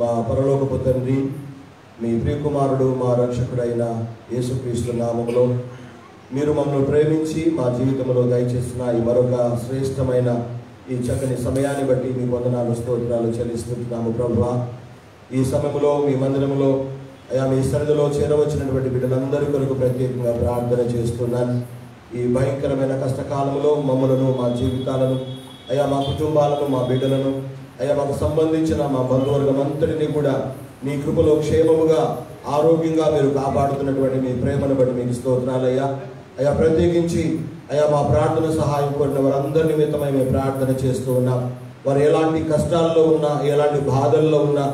మా పరలోకపు తండ్రి, మీ ప్రియకుమారుడు మా రక్షకుడైన యేసుక్రీస్తు నామములో మీరు మమ్మల్ని ప్రేమించి మా జీవితంలో దయచేసిన ఈ మరొక శ్రేష్టమైన ఈ చక్కని సమయాన్ని బట్టి మీ వందనాలు స్తోత్రాలు చెల్లిస్తున్నాము ప్రభువా. ఈ సమయంలో మీ మందిరంలో అయా మీ సన్నిధిలో చేరవచ్చినటువంటి బిడ్డలందరి కొరకు ప్రత్యేకంగా ప్రార్థన చేస్తున్నాను. ఈ భయంకరమైన కష్టకాలంలో మమ్మలను, మా జీవితాలను, అయా మా కుటుంబాలను, మా బిడ్డలను, అయా మాకు సంబంధించిన మా బంధువర్గం అంతటినీ కూడా మీ కృపలో క్షేమముగా ఆరోగ్యంగా మీరు కాపాడుతున్నటువంటి మీ ప్రేమను బట్టి మీకు స్తోత్రాలయ్యా. అయా ప్రత్యేకించి అయా మా ప్రార్థన సహాయం కోరిన వారందరి నిమిత్తమై మేము ప్రార్థన చేస్తూ ఉన్నాం. వారు ఎలాంటి కష్టాల్లో ఉన్నా, ఎలాంటి బాధల్లో ఉన్నా,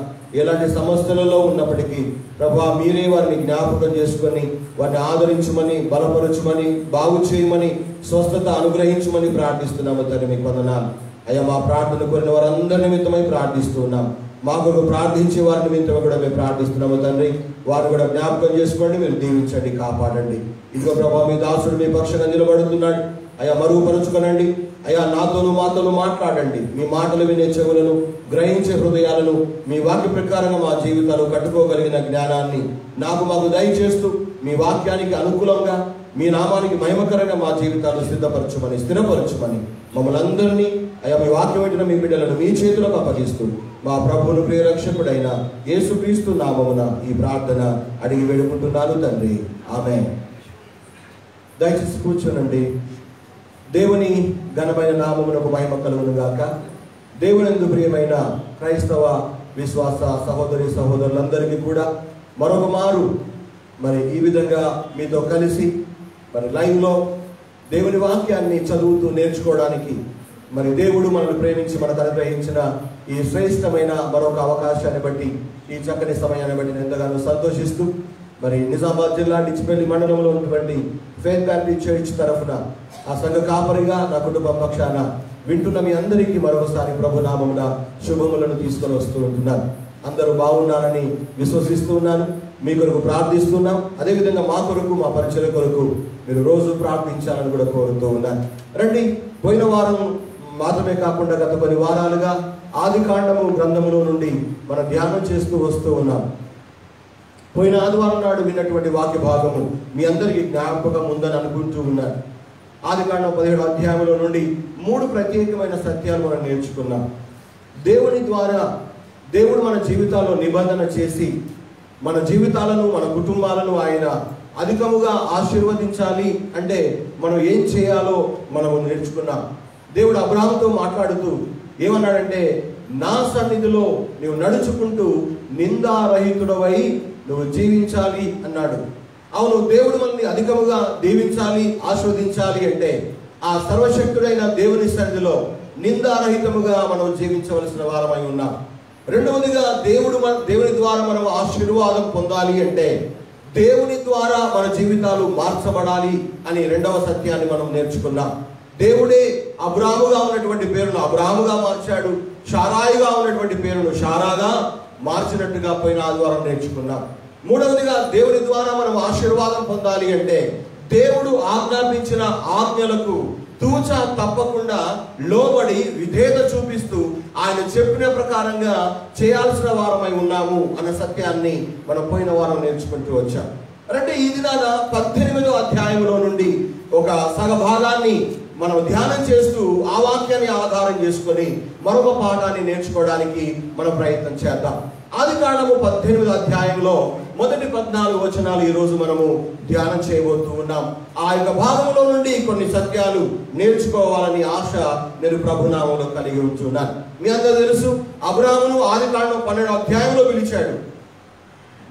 ఎలాంటి సమస్యలలో ఉన్నప్పటికీ ప్రభువా మీరే వారిని జ్ఞాపకం చేసుకొని వారిని ఆదరించమని, బలపరచమని, బాగు చేయమని, స్వస్థత అనుగ్రహించమని ప్రార్థిస్తున్నాము తండ్రి. మీకు వందనాలు అయ్యా. మా ప్రార్థన కోరిన వారందరి నిమిత్తమై ప్రార్థిస్తూ ఉన్నాం. మా కొరకు ప్రార్థించే వారి నిమిత్తమై కూడా మేము ప్రార్థిస్తున్నాము తండ్రి. వారు కూడా జ్ఞాపకం చేసుకోండి, మీరు దీవించండి, కాపాడండి. ఇదిగో ప్రభావ మీ దాసుడు మీ పక్షంగా నిలబడుతున్నాడు అయ్యా. మరుగుపరుచుకోనండి అయ్యా. నాతోనూ మాతోనూ మాట్లాడండి. మీ మాటలు వినే చెవులను, గ్రహించే హృదయాలను మీ వాక్య ప్రకారంగా మా జీవితాలు కట్టుకోగలిగిన జ్ఞానాన్ని మాకు దయచేస్తూ మీ వాక్యానికి అనుకూలంగా, మీ నామానికి మహిమకరంగా మా జీవితాలు సిద్ధపరచమని, స్థిరపరచమని మమ్మల్ని అందరినీ అయ్యా మీ వాక్యం వింటున్న మీ బిడ్డలను మీ చేతులకు అప్పగిస్తూ మా ప్రభువును ప్రియరక్షకుడైన యేసుక్రీస్తు నామమున ఈ ప్రార్థన అడిగి వేడుకుంటున్నాను తండ్రి. ఆమేన్. దయచేసి కూర్చోనండి. దేవుని ఘనమైన నామమునకు మహిమ కలుగును గాక. దేవునందు ప్రియమైన క్రైస్తవ విశ్వాస సహోదరి సహోదరులందరికీ కూడా మరొక మారు ఈ విధంగా మీతో కలిసి లైవ్లో దేవుని వాక్యాన్ని చదువుతూ నేర్చుకోవడానికి దేవుడు మనల్ని ప్రేమించి మనకు అనుగ్రహించిన ఈ శ్రేష్టమైన మరొక అవకాశాన్ని బట్టి, ఈ చక్కని సమయాన్ని బట్టి నేను ఎంతగానో సంతోషిస్తూ నిజామాబాద్ జిల్లా డిచ్చిపల్లి మండలంలో ఉన్నటువంటి ఫెయిత్ బ్యాప్టిస్ట్ చర్చ్ తరఫున ఆ సంఘ కాపరిగా నా కుటుంబ పక్షాన వింటున్న మీ అందరికీ మరొకసారి ప్రభు నామమున శుభములను తీసుకొని వస్తూ ఉంటున్నాను. అందరూ బాగున్నారని విశ్వసిస్తూ ఉన్నాను. మీ కొరకు ప్రార్థిస్తున్నాం. అదేవిధంగా మా కొరకు, మా పరిచయ కొరకు మీరు రోజు ప్రార్థించాలని కూడా కోరుతూ ఉన్నాను. రండి, పోయిన వారం మాత్రమే కాకుండా గత కొన్ని వారాలుగా ఆదికాండము గ్రంథములో నుండి మనం ధ్యానం చేస్తూ వస్తూ ఉన్నాం. పోయిన ఆదివారం నాడు విన్నటువంటి వాక్య భాగము మీ అందరికీ జ్ఞాపకం ఉందని అనుకుంటూ ఉన్నాను. ఆదికాండం 17వ అధ్యాయంలో నుండి 3 ప్రత్యేకమైన సత్యాలు మనం నేర్చుకున్నాం. దేవుని ద్వారా దేవుడు మన జీవితాల్లో నిబంధన చేసి మన జీవితాలను, మన కుటుంబాలను ఆయన అధికముగా ఆశీర్వదించాలి అంటే మనం ఏం చేయాలో మనము నేర్చుకున్నాం. దేవుడు అబ్రాహాముతో మాట్లాడుతూ ఏమన్నాడంటే, నా సన్నిధిలో నువ్వు నడుచుకుంటూ నిందారహితుడవై నువ్వు జీవించాలి అన్నాడు. అవును, దేవుడు మనల్ని అధికముగా దీవించాలి, ఆస్వాదించాలి అంటే ఆ సర్వశక్తుడైన దేవుని సన్నిధిలో నిందారహితముగా మనం జీవించవలసిన వారమై ఉన్నాం. రెండవదిగా దేవుని ద్వారా మనం ఆశీర్వాదం పొందాలి అంటే దేవుని ద్వారా మన జీవితాలు మార్చబడాలి అని రెండవ సత్యాన్ని మనం నేర్చుకున్నాం. దేవుడే అబ్రాముగా ఉన్నటువంటి పేరును అబ్రాముగా మార్చాడు, షారాయిగా ఉన్నటువంటి పేరును షారాగా మార్చినట్టుగా పోయిన ఆదివారం నేర్చుకున్నాం. మూడవదిగా దేవుని ద్వారా మనం ఆశీర్వాదం పొందాలి అంటే దేవుడు ఆజ్ఞాపించిన ఆజ్ఞలకు తూచా తప్పకుండా లోబడి విధేయత చూపిస్తూ ఆయన చెప్పిన ప్రకారంగా చేయాల్సిన వారమై ఉన్నాము అన్న సత్యాన్ని మనం పోయిన వారం నేర్చుకుంటూ వచ్చాం. అంటే ఈ దినాన 18వ అధ్యాయంలో నుండి ఒక సగ భాగాన్ని మనం ధ్యానం చేస్తూ ఆ వాక్యాన్ని ఆధారం చేసుకొని మరొక పాఠాన్ని నేర్చుకోవడానికి మనం ప్రయత్నం చేద్దాం. ఆదికాండము 18వ అధ్యాయంలో మొదటి 14 వచనాలు ఈరోజు మనము ధ్యానం చేయబోతూ ఉన్నాం. ఆ యొక్క భాగంలో నుండి కొన్ని సత్యాలు నేర్చుకోవాలని ఆశ నేను ప్రభునామంలో కలిగి ఉంటున్నాను. మీ అందరూ తెలుసు, అబ్రాహామును ఆదికాండం 12వ అధ్యాయంలో పిలిచాడు.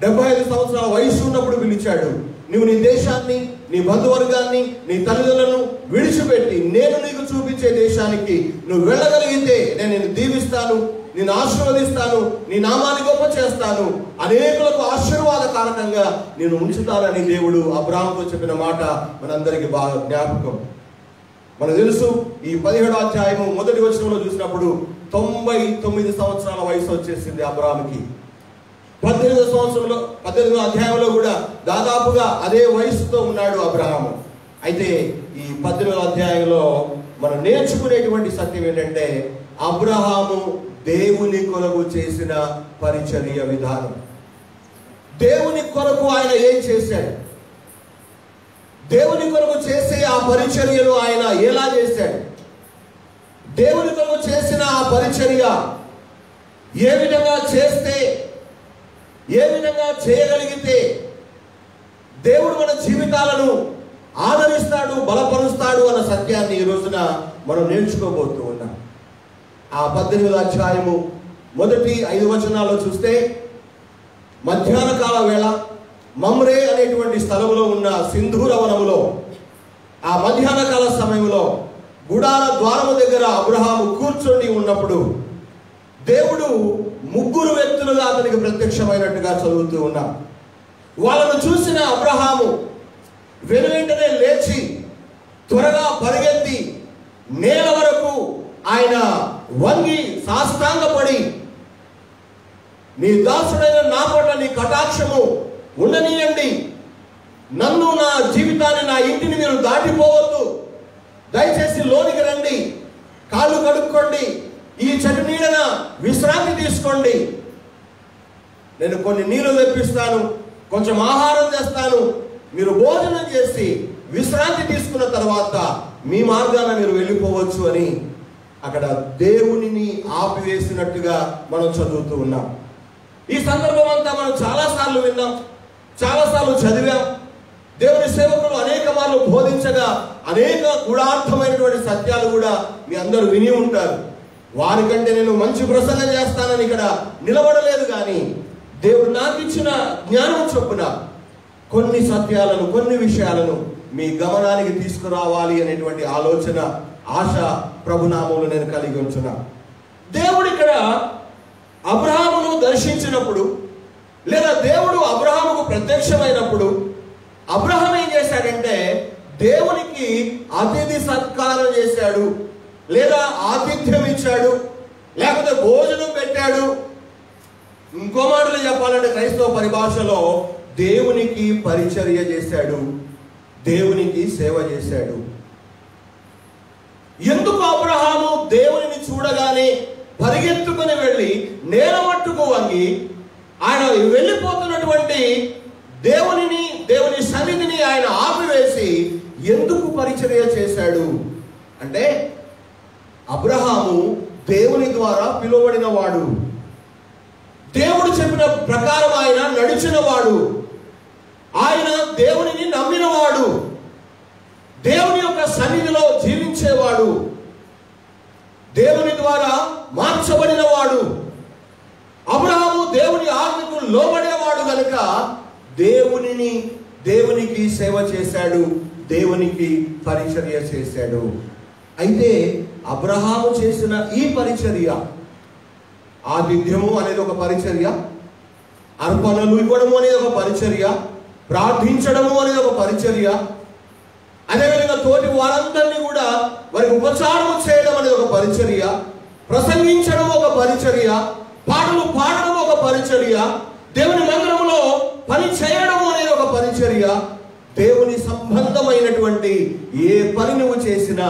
75 సంవత్సరాల వయసు ఉన్నప్పుడు పిలిచాడు. నువ్వు నీ దేశాన్ని, నీ బంధువర్గాన్ని, నీ తల్లిదండ్రులను విడిచిపెట్టి నేను నీకు చూపించే దేశానికి నువ్వు వెళ్ళగలిగితే నేను నిన్ను దీవిస్తాను, నేను ఆశీర్వదిస్తాను, నీ నామాన్ని గొప్ప చేస్తాను, అనేకులకు ఆశీర్వాద కారణంగా నేను ఉంచుతానని దేవుడు అబ్రాహాముతో చెప్పిన మాట మనందరికీ బాగా జ్ఞాపకం. మనకు తెలుసు, ఈ 17వ అధ్యాయము మొదటి వచనంలో చూసినప్పుడు 99 సంవత్సరాల వయసు వచ్చేసింది అబ్రాహాముకి. 18వ అధ్యాయంలో కూడా దాదాపుగా అదే వయసుతో ఉన్నాడు అబ్రాహాము. అయితే ఈ 18వ అధ్యాయంలో మనం నేర్చుకునేటువంటి సత్యం ఏంటంటే అబ్రహాము దేవుని కొరకు చేసిన పరిచర్య విధానం. దేవుని కొరకు ఆయన ఏం చేశాడు, దేవుని కొరకు చేసే ఆ పరిచర్యను ఆయన ఎలా చేశాడు, దేవుని కొరకు చేసిన ఆ పరిచర్య ఏ విధంగా చేస్తే, ఏ విధంగా చేయగలిగితే దేవుడు మన జీవితాలను ఆదరిస్తాడు, బలపరుస్తాడు అన్న సత్యాన్ని ఈ రోజున మనం నేర్చుకోబోతూ ఉన్నాం. ఆ 18వ అధ్యాయము మొదటి 5 వచనాల్లో చూస్తే, మధ్యాహ్న కాల వేళ మమ్రే అనేటువంటి స్థలంలో ఉన్న సింధూర వనములో ఆ మధ్యాహ్న కాల సమయంలో గుడార ద్వారము దగ్గర అబ్రహాము కూర్చొని ఉన్నప్పుడు దేవుడు 3 వ్యక్తులుగా అతనికి ప్రత్యక్షమైనట్టుగా చదువుతూ ఉన్నాం. వాళ్ళను చూసిన అబ్రహాము వెనువెంటనే లేచి త్వరగా పరిగెత్తి నేల వరకు ఆయన వంగి సాష్టాంగపడి, నీ దాసుడైన నా పట్ల నీ కటాక్షము ఉండనీయండి, నన్ను, నా జీవితాన్ని, నా ఇంటిని మీరు దాటిపోవద్దు, దయచేసి లోనికి రండి, కాళ్ళు కడుక్కోండి, ఈ చెట్టు నీడన విశ్రాంతి తీసుకోండి, నేను కొన్ని నీళ్లు తెప్పిస్తాను, కొంచెం ఆహారం తెస్తాను, మీరు భోజనం చేసి విశ్రాంతి తీసుకున్న తర్వాత మీ మార్గాన మీరు వెళ్ళిపోవచ్చు అని అక్కడ దేవునిని ఆపివేసినట్టుగా మనం చదువుతూ ఉన్నాం. ఈ సందర్భం అంతా మనం చాలాసార్లు విన్నాం, చాలాసార్లు చదివాం. దేవుని సేవకులు అనేక మార్లు బోధించగా అనేక గూఢార్థమైనటువంటి సత్యాలు కూడా మీ అందరూ విని ఉంటారు. వారికంటే నేను మంచి ప్రసంగం చేస్తానని ఇక్కడ నిలబడలేదు, కానీ దేవుడు నాకు ఇచ్చిన జ్ఞానం చొప్పున కొన్ని సత్యాలను, కొన్ని విషయాలను మీ గమనానికి తీసుకురావాలి అనేటువంటి ఆలోచన, ఆశ ప్రభునామంలో నేను కలిగి ఉంచున్నా. దేవుడు ఇక్కడ అబ్రహామును దర్శించినప్పుడు, లేదా దేవుడు అబ్రహాముకు ప్రత్యక్షమైనప్పుడు అబ్రహాం ఏం చేశాడంటే దేవునికి అతిథి సత్కారం చేశాడు, లేదా ఆతిథ్యం ఇచ్చాడు, లేకపోతే భోజనం పెట్టాడు. ఇంకో మాటలు చెప్పాలంటే క్రైస్తవ పరిభాషలో దేవునికి పరిచర్య చేశాడు, దేవునికి సేవ చేశాడు. ఎందుకు అబ్రహాము దేవునిని చూడగానే పరిగెత్తుకుని వెళ్ళి నేల మట్టుకు వంగి ఆయన వెళ్ళిపోతున్నటువంటి దేవుని సన్నిధిని ఆయన ఆపివేసి ఎందుకు పరిచర్య చేశాడు అంటే, అబ్రహాము దేవుని ద్వారా పిలువబడిన వాడు, దేవుడు చెప్పిన ప్రకారం ఆయన నడిచిన వాడు, ఆయన దేవునిని నమ్మినవాడు, దేవుని యొక్క సన్నిధిలో జీవించేవాడు, దేవుని ద్వారా మార్చబడిన వాడు. అబ్రహాము దేవుని ఆజ్ఞకు లోబడేవాడు కనుక దేవునికి సేవ చేశాడు, దేవునికి పరిచర్య చేశాడు. అయితే అబ్రహాము చేసిన ఈ పరిచర్య, ఆతిథ్యము అనేది ఒక పరిచర్య, అర్పణలు ఇవ్వడము అనేది ఒక పరిచర్య, ప్రార్థించడము అనేది ఒక పరిచర్య, అదేవిధంగా తోటి వారందరినీ కూడా వారికి ఉపచారం చేయడం అనేది ఒక పరిచర్య, ప్రసంగించడం ఒక పరిచర్య, పాటలు పాడడం ఒక పరిచర్య, దేవుని మందిరంలో పని చేయడం అనేది ఒక పరిచర్య. దేవుని సంబంధమైనటువంటి ఏ పని నువ్వు చేసినా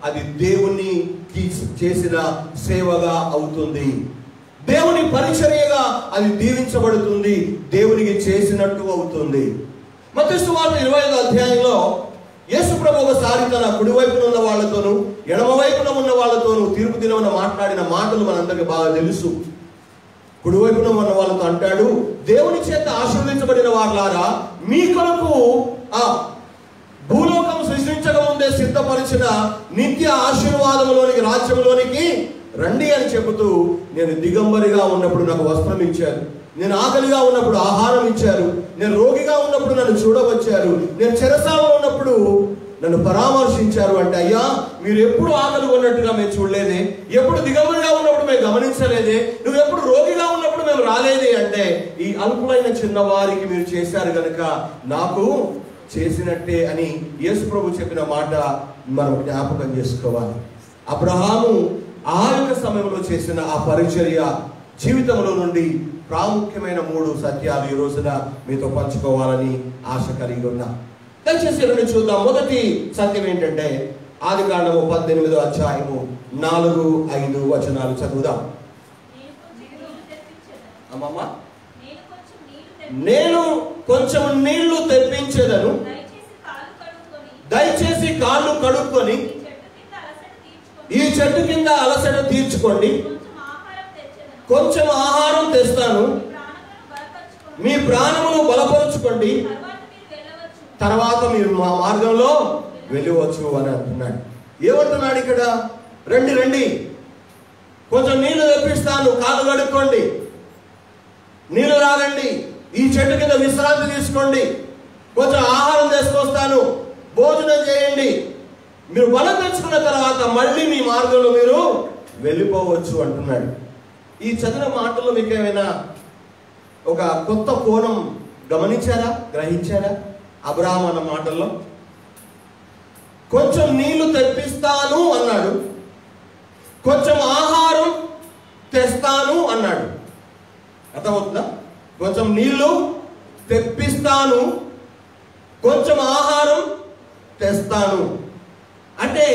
అది దేవునికి చేసిన సేవగా అవుతుంది, దేవుని పరిచర్యగా అది దీవించబడుతుంది, దేవునికి చేసినట్టు అవుతుంది. మత్తయి సువార్త 25వ అధ్యాయంలో యేసు ప్రభు ఒకసారి తన కుడివైపున ఉన్న వాళ్ళతోనూ ఎడమ వైపున ఉన్న వాళ్ళతోనూ తీర్పు దినమున మాట్లాడిన మాటలు మనందరికీ బాగా తెలుసు. కుడివైపున ఉన్న వాళ్ళతో అంటాడు, దేవుని చేత ఆశీర్వదించబడిన వారులారా, మీ కొరకు ఆ భూలోకం సృష్టించక ముందే సిద్ధపరిచిన నిత్య ఆశీర్వాదంలోనికి, రాజ్యంలోనికి రండి అని చెబుతూ, నేను దిగంబరిగా ఉన్నప్పుడు నాకు వస్త్రం ఇచ్చారు, నేను ఆకలిగా ఉన్నప్పుడు ఆహారం ఇచ్చారు, నేను రోగిగా ఉన్నప్పుడు నన్ను చూడవచ్చారు, నేను చెరసాలలో ఉన్నప్పుడు నన్ను పరామర్శించారు అంటే, అయ్యా మీరు ఎప్పుడు ఆకలి ఉన్నట్టుగా మేము చూడలేదే, ఎప్పుడు దిగంబరిగా ఉన్నప్పుడు మేము గమనించలేదే, నువ్వు ఎప్పుడు రోగిగా ఉన్నప్పుడు మేము రాలేదే అంటే, ఈ అల్పులైన చిన్నవారికి మీరు చేశారు కనుక నాకు చేసినట్టే అని యేసు ప్రభు చెప్పిన మాట మనం జ్ఞాపకం చేసుకోవాలి. అబ్రహాము ఆ యొక్క సమయంలో చేసిన ఆ పరిచర్య జీవితంలో నుండి ప్రాముఖ్యమైన 3 సత్యాలు ఈ రోజున మీతో పంచుకోవాలని ఆశ కలిగి ఉన్నా. దయచేసి రెండు చూద్దాం. మొదటి సత్యం ఏంటంటే, ఆదికాండము 18వ అధ్యాయము 4-5 వచనాలు చదువుదాం. అమ్మమ్మ, నేను కొంచెం నీళ్లు తెప్పించేదను, దయచేసి కాళ్ళు కడుక్కొని ఈ చెట్టు కింద అలసట తీర్చుకోండి, కొంచెం ఆహారం తెస్తాను, మీ ప్రాణమును బలపరుచుకోండి, తర్వాత మీరు మా మార్గంలో వెళ్ళవచ్చు అని అంటున్నాడు. ఏమంటున్నాడు ఇక్కడ? రండి, కొంచెం నీళ్లు తెప్పిస్తాను, కాళ్ళు కడుక్కోండి, నీళ్లు రాగండి, ఈ చెట్టు కింద విశ్రాంతి తీసుకోండి, కొంచెం ఆహారం తీసుకొస్తాను, భోజనం చేయండి, మీరు బలం తెచ్చుకున్న తర్వాత మళ్ళీ మీ మార్గంలో మీరు వెళ్ళిపోవచ్చు అంటున్నాడు. ఈ చదివిన మాటల్లో మీకు ఏమైనా ఒక కొత్త కోణం గమనించారా, గ్రహించారా? అబ్రహాం అన్న మాటల్లో కొంచెం నీళ్లు తెప్పిస్తాను అన్నాడు, కొంచెం ఆహారం తెస్తాను అన్నాడు. అర్థమవుతుందా? కొంచెం నీళ్లు తెప్పిస్తాను, కొంచెం ఆహారం తెస్తాను అంటే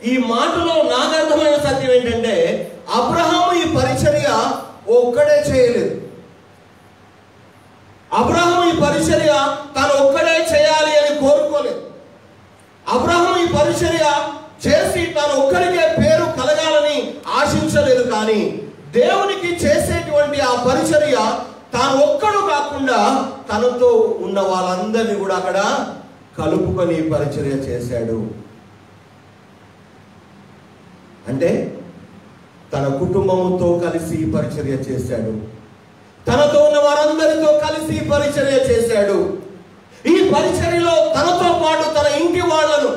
ఈ మాటలో నాకు అర్థమైన సత్యం ఏంటంటే, అబ్రహాము ఈ పరిచర్య ఒక్కడే చేయలేదు. అబ్రహాము ఈ పరిచర్య తను ఒక్కడే చేయాలి అని కోరుకోలేదు. అబ్రహాము ఈ పరిచర్య చేసి తను ఒక్కడికే పేరు కలగాలని ఆశించలేదు. కానీ దేవునికి చేసేటువంటి ఆ పరిచర్య తాను ఒక్కడు కాకుండా తనతో ఉన్న వాళ్ళందరినీ కూడా అక్కడ కలుపుకొని పరిచర్య చేశాడు. అంటే తన కుటుంబంతో కలిసి పరిచర్య చేశాడు, తనతో ఉన్న వారందరితో కలిసి పరిచర్య చేశాడు. ఈ పరిచర్యలో తనతో పాటు తన ఇంటి వాళ్ళను,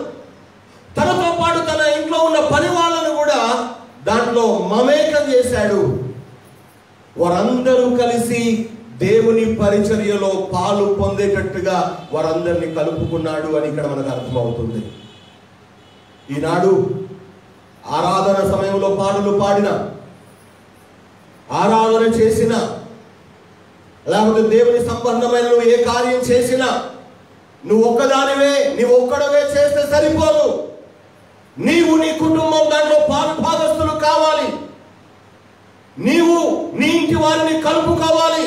తనతో పాటు తన ఇంట్లో ఉన్న పని వాళ్ళను కూడా దాంట్లో మమేకం చేశాడు. వారందరూ కలిసి దేవుని పరిచర్యలో పాలు పొందేటట్టుగా వారందరినీ కలుపుకున్నాడు అని ఇక్కడ మనకు అర్థమవుతుంది. ఈనాడు ఆరాధన సమయంలో పాటలు పాడిన, ఆరాధన చేసిన, లేకపోతే దేవుని సంబంధమైన నువ్వు ఏ కార్యం చేసినా నువ్వు ఒక్కదానివే, నీవు ఒక్కడవే చేస్తే సరిపోదు. నీవు నీ కుటుంబం దాంట్లో భాగస్తులు కావాలి. నీవు నీ ఇంటి వారిని కలుపుకోవాలి,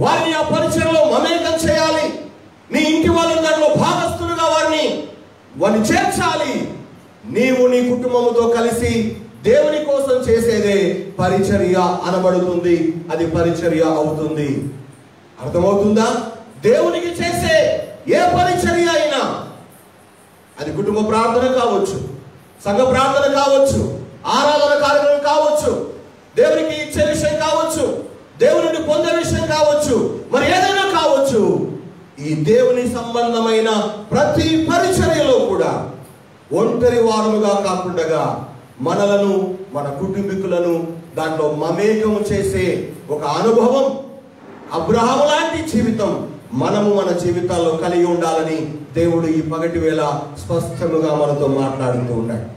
వారిని ఆ పరిచయంలో మమేకం చేయాలి. నీ ఇంటి వాళ్ళని దాంట్లో భాగస్తులుగా వారిని చేర్చాలి. నీవు నీ కుటుంబంతో కలిసి దేవుని కోసం చేసేదే పరిచర్య అనబడుతుంది. అది పరిచర్య అవుతుంది. అర్థమవుతుందా? దేవునికి చేసే ఏ పరిచర్య అయినా, అది కుటుంబ ప్రార్థన కావచ్చు, సంఘ ప్రార్థన కావచ్చు, ఆరాధన కార్యక్రమం కావచ్చు, దేవునికి ఇచ్చే విషయం కావచ్చు, దేవుని పొందే విషయం కావచ్చు, మరి ఏదైనా కావచ్చు, ఈ దేవుని సంబంధమైన ప్రతి పరిచర్యలో కూడా ఒంటరి వారముగా కాకుండా మనలను, మన కుటుంబీకులను దాంట్లో మమేకము చేసే ఒక అనుభవం, అబ్రహాము లాంటి జీవితం మనము మన జీవితాల్లో కలిగి ఉండాలని దేవుడు ఈ పగటి వేళ స్పష్టంగా మనతో మాట్లాడుతూ ఉన్నాడు.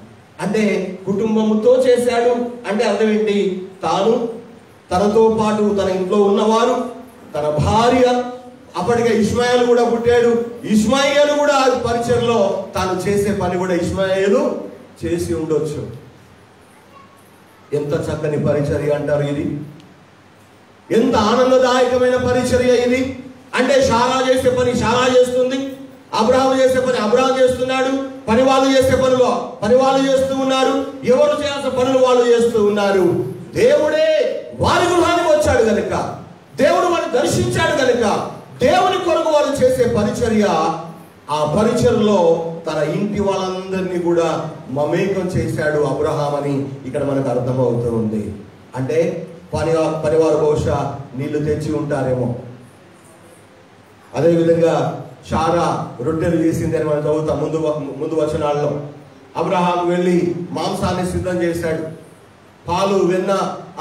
అంటే కుటుంబముతో చేశాడు అంటే అర్థం ఏంటి? తాను, తనతో పాటు తన ఇంట్లో ఉన్నవారు, తన భార్య, అప్పటికే ఇష్మాయేలు కూడా పుట్టాడు. ఇష్మాయేలు కూడా పరిచయంలో తాను చేసే పని కూడా ఇష్మాయేలు చేసి ఉండొచ్చు. ఎంత చక్కని పరిచర్య అంటారు ఇది! ఎంత ఆనందదాయకమైన పరిచర్య ఇది! అంటే శారా చేసే పని శారా చేస్తుంది, అబ్రహాము చేసే పని అబ్రహాం చేస్తున్నాడు, పని వాళ్ళు చేసే పని వాళ్ళు చేస్తూ ఉన్నారు, ఎవరు చేయాల్సిన పనులు వాళ్ళు చేస్తూ ఉన్నారు. దేవుడే వారి గృహానికి వచ్చాడు కనుక, దేవుడు వారిని దర్శించాడు కనుక దేవుని కొరకు వారు చేసే పరిచర్య, ఆ పరిచర్యలో తన ఇంటి వాళ్ళందరినీ కూడా మమేకం చేశాడు అబ్రహాం అని ఇక్కడ మనకు అర్థమవుతూ ఉంది. అంటే పనివారు బహుశా నీళ్లు తెచ్చి ఉంటారేమో. అదేవిధంగా శారా రొట్టెలు చేసింది అని మనం చదువుతాం ముందు వచనాల్లో. అబ్రహాం వెళ్ళి మాంసాన్ని సిద్ధం చేశాడు, పాలు, వెన్న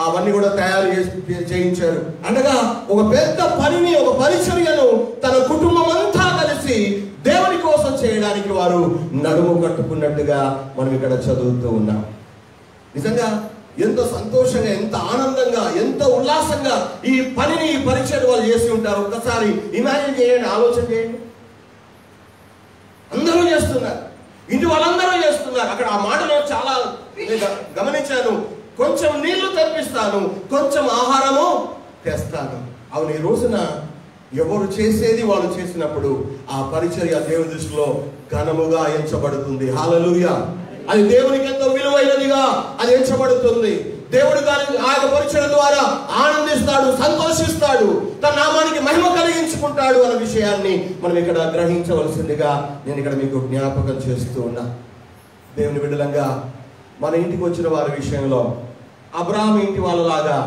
అవన్నీ కూడా తయారు చేయించారు. అనగా ఒక పెద్ద పనిని, ఒక పరిచర్యను తన కుటుంబం అంతా కలిసి దేవుని కోసం చేయడానికి వారు నడుము కట్టుకున్నట్టుగా మనం ఇక్కడ చదువుతూ ఉన్నాం. నిజంగా ఎంత సంతోషంగా, ఎంత ఆనందంగా, ఎంత ఉల్లాసంగా ఈ పనిని, ఈ పరిచయం వాళ్ళు చేసి ఉంటారు. ఒక్కసారి ఇమాజిన్ చేయండి, ఆలోచన చేయండి. అందరూ చేస్తున్నారు. ఇంటి వాళ్ళందరూ చేస్తున్నారు. అక్కడ ఆ మాటలో చాలా గమనించాను. కొంచెం నీళ్లు తెప్పిస్తాను, కొంచెం ఆహారము తెస్తాను. అవును, ఈ రోజున ఎవరు చేసేది వాళ్ళు చేసినప్పుడు ఆ పరిచర్య దేవుని దృష్టిలో ఘనముగా ఎంచబడుతుంది. హల్లెలూయా. అది దేవునికి ఎంతో విలువైనదిగా అది ఎంచబడుతుంది. దేవుడు దాని ఆ యొక్క పరిచర్య ద్వారా ఆనందిస్తాడు, సంతోషిస్తాడు, తన నామానికి మహిమ కలిగించుకుంటాడు అనే విషయాన్ని మనం ఇక్కడ గ్రహించవలసిందిగా నేను ఇక్కడ మీకు జ్ఞాపకం చేస్తూ ఉన్నా. దేవుని బిడ్డలంగా మన ఇంటికి వచ్చిన వారి విషయంలో అబ్రహాము ఇంటి వాళ్ళలాగా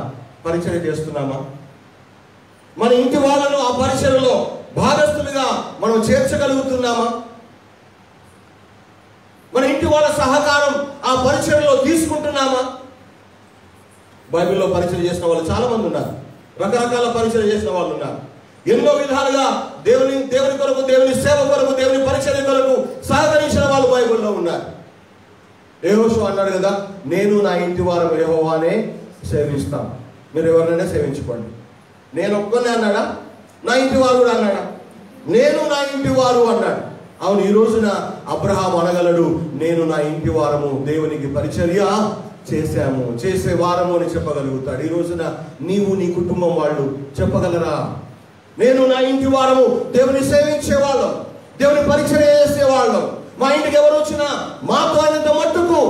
పరిచర్య చేస్తున్నామా? మన ఇంటి వాళ్ళను ఆ పరిచర్యలో భాగస్థులుగా మనం చేర్చగలుగుతున్నామా? మన ఇంటి వాళ్ళ సహకారం ఆ పరిచర్యలో తీసుకుంటున్నామా? బైబిల్లో పరిచయం చేసిన వాళ్ళు చాలా మంది ఉన్నారు. రకరకాల పరిచయం చేసిన వాళ్ళు ఉన్నారు. ఎన్నో విధాలుగా దేవుని కొరకు, దేవుని సేవ కొరకు, దేవుని పరిచర్య కొరకు సహకరించిన వాళ్ళు బైబిల్లో ఉన్నారు. యెహోషువ అన్నాడు కదా, నేను నా ఇంటి వారు యెహోవానే సేవిస్తాం. మీరు ఎవరినైనా సేవించుకోండి. నేను ఒక్కనే అన్నాడా? నా ఇంటి వారు కూడా అన్నాడా? నేను నా ఇంటి వారు అన్నాడు. అవును, ఈ రోజున అబ్రహాము అనగలడు, నేను నా ఇంటి వారము దేవునికి పరిచర్య చేశాము, చేసే వారము అని చెప్పగలుగుతాడు. ఈ రోజున నీవు నీ కుటుంబం వాళ్ళు చెప్పగలరా? నేను నా ఇంటి వారము దేవుని సేవించే వాళ్ళం, దేవుని పరిచర్య చేసే వాళ్ళం. మా ఇంటికి ఎవరు వచ్చినా మాతో అయినంత మట్టుకు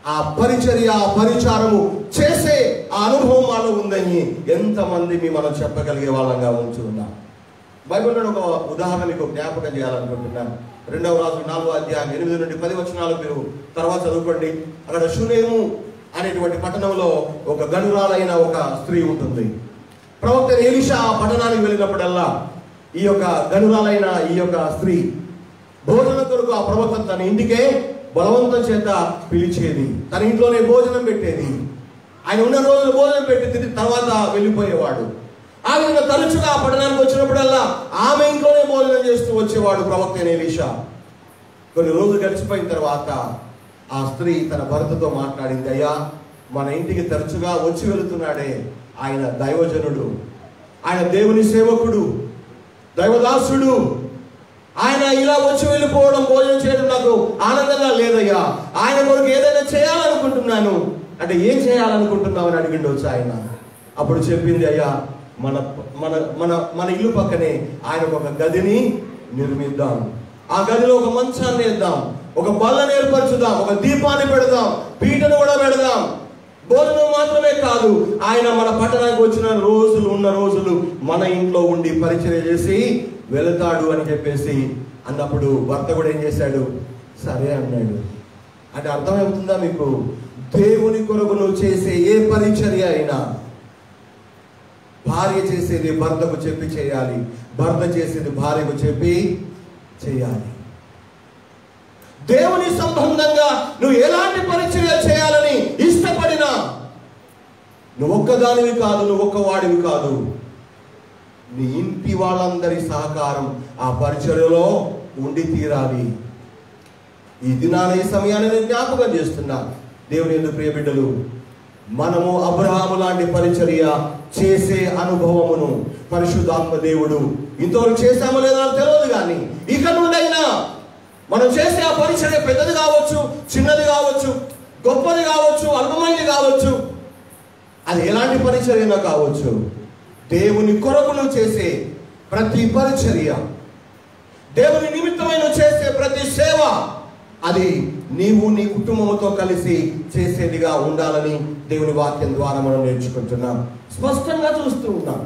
ఆ పరిచర్య, ఆ పరిచారము చేసే ఆ అనుభవం మాలో ఉందని ఎంతమంది మనం చెప్పగలిగే వాళ్ళంగా ఉంచున్నాం. బైబిల్లో ఒక ఉదాహరణ మీకు జ్ఞాపకం చేయాలనుకుంటున్నాను. 2వ రాజు 4వ అధ్యాయం 8 నుండి 10 వచనాలు మీరు తర్వాత చదువుకోండి. అక్కడ షూనేము అనేటువంటి పట్టణంలో ఒక గనురాలైన ఒక స్త్రీ ఉంటుంది. ప్రవక్త ఎలీషా ఆ పట్టణానికి వెళ్ళినప్పుడల్లా ఈ యొక్క గనురాలైన ఈ యొక్క స్త్రీ భోజనం కొరకు ఆ ప్రవక్త తన ఇంటికే బలవంతం చేత పిలిచేది. తన ఇంట్లోనే భోజనం పెట్టేది. ఆయన ఉన్న రోజులు భోజనం పెట్టి తర్వాత వెళ్ళిపోయేవాడు. ఆ విధంగా తరచుగా ఆ పట్టణానికి వచ్చినప్పుడల్లా ఆమె ఇంట్లోనే భోజనం చేస్తూ వచ్చేవాడు ప్రవక్త ఎలీషా. కొన్ని రోజులు గడిచిపోయిన తర్వాత ఆ స్త్రీ తన భర్తతో మాట్లాడింది, అయ్యా, మన ఇంటికి తరచుగా వచ్చి వెళుతున్నాడే ఆయన దైవజనుడు, ఆయన దేవుని సేవకుడు, దైవదాసుడు, ఆయన ఇలా వచ్చి వెళ్ళిపోవడం, భోజనం చేయడం నాకు ఆనందంగా లేదయ్యా. ఆయన కొరకు ఏదైనా చేయాలనుకుంటున్నాను అంటే ఏం చేయాలనుకుంటున్నావు అని అడిగిండొచ్చు ఆయన. అప్పుడు చెప్పింది, అయ్యా, మన మన మన మన ఇల్లు పక్కనే ఆయనకు ఒక గదిని నిర్మిద్దాం, ఆ గదిలో ఒక మంచాన్ని వేద్దాం, ఒక బల్లని ఏర్పరచుదాం, ఒక దీపాన్ని పెడదాం, పీటను కూడా పెడదాం. భోజనం మాత్రమే కాదు, ఆయన మన పట్టణానికి వచ్చిన రోజులు ఉన్న రోజులు మన ఇంట్లో ఉండి పరిచర్య చేసి వెళతాడు అని చెప్పేసి అన్నప్పుడు భర్త కూడా ఏం చేశాడు? సరే అన్నాడు. అంటే అర్థమవుతుందా మీకు? దేవుని కొరకు నువ్వు చేసే ఏ పరిచర్య అయినా భార్య చేసేది భర్తకు చెప్పి చేయాలి, భర్త చేసేది భార్యకు చెప్పి చేయాలి. దేవుని సంబంధంగా నువ్వు ఎలాంటి పరిచర్య చేయాలని ఇష్టపడినా నువ్వు ఒక్కదానివి కాదు, నువ్వు ఒక్కవాడివి కాదు, నీ ఇంటి వాళ్ళందరి సహకారం ఆ పరిచర్యలో ఉండి తీరాలి. ఈ దినాన ఈ సమయాన్ని నేను జ్ఞాపకం చేస్తున్నా. దేవుని యందు ప్రియ బిడ్డలు, మనము అబ్రహాము లాంటి పరిచర్య చేసే అనుభవమును పరిశుద్ధాత్మ దేవుడు ఇంతవరకు చేశామో లేదో తెలియదు, కానీ ఇక నుండైనా మనం చేసే ఆ పరిచర్య పెద్దది కావచ్చు, చిన్నది కావచ్చు, గొప్పది కావచ్చు, అల్పమైనది కావచ్చు, అది ఎలాంటి పరిచర్యనా కావచ్చు, దేవుని కొరకు నువ్వు చేసే ప్రతి పరిచర్య, దేవుని నిమిత్తమైన చేసే ప్రతి సేవ, అది నీవు నీ కుటుంబంతో కలిసి చేసేదిగా ఉండాలని దేవుని వాక్యం ద్వారా మనం నేర్చుకుంటున్నాం. స్పష్టంగా చూస్తూ ఉన్నాం.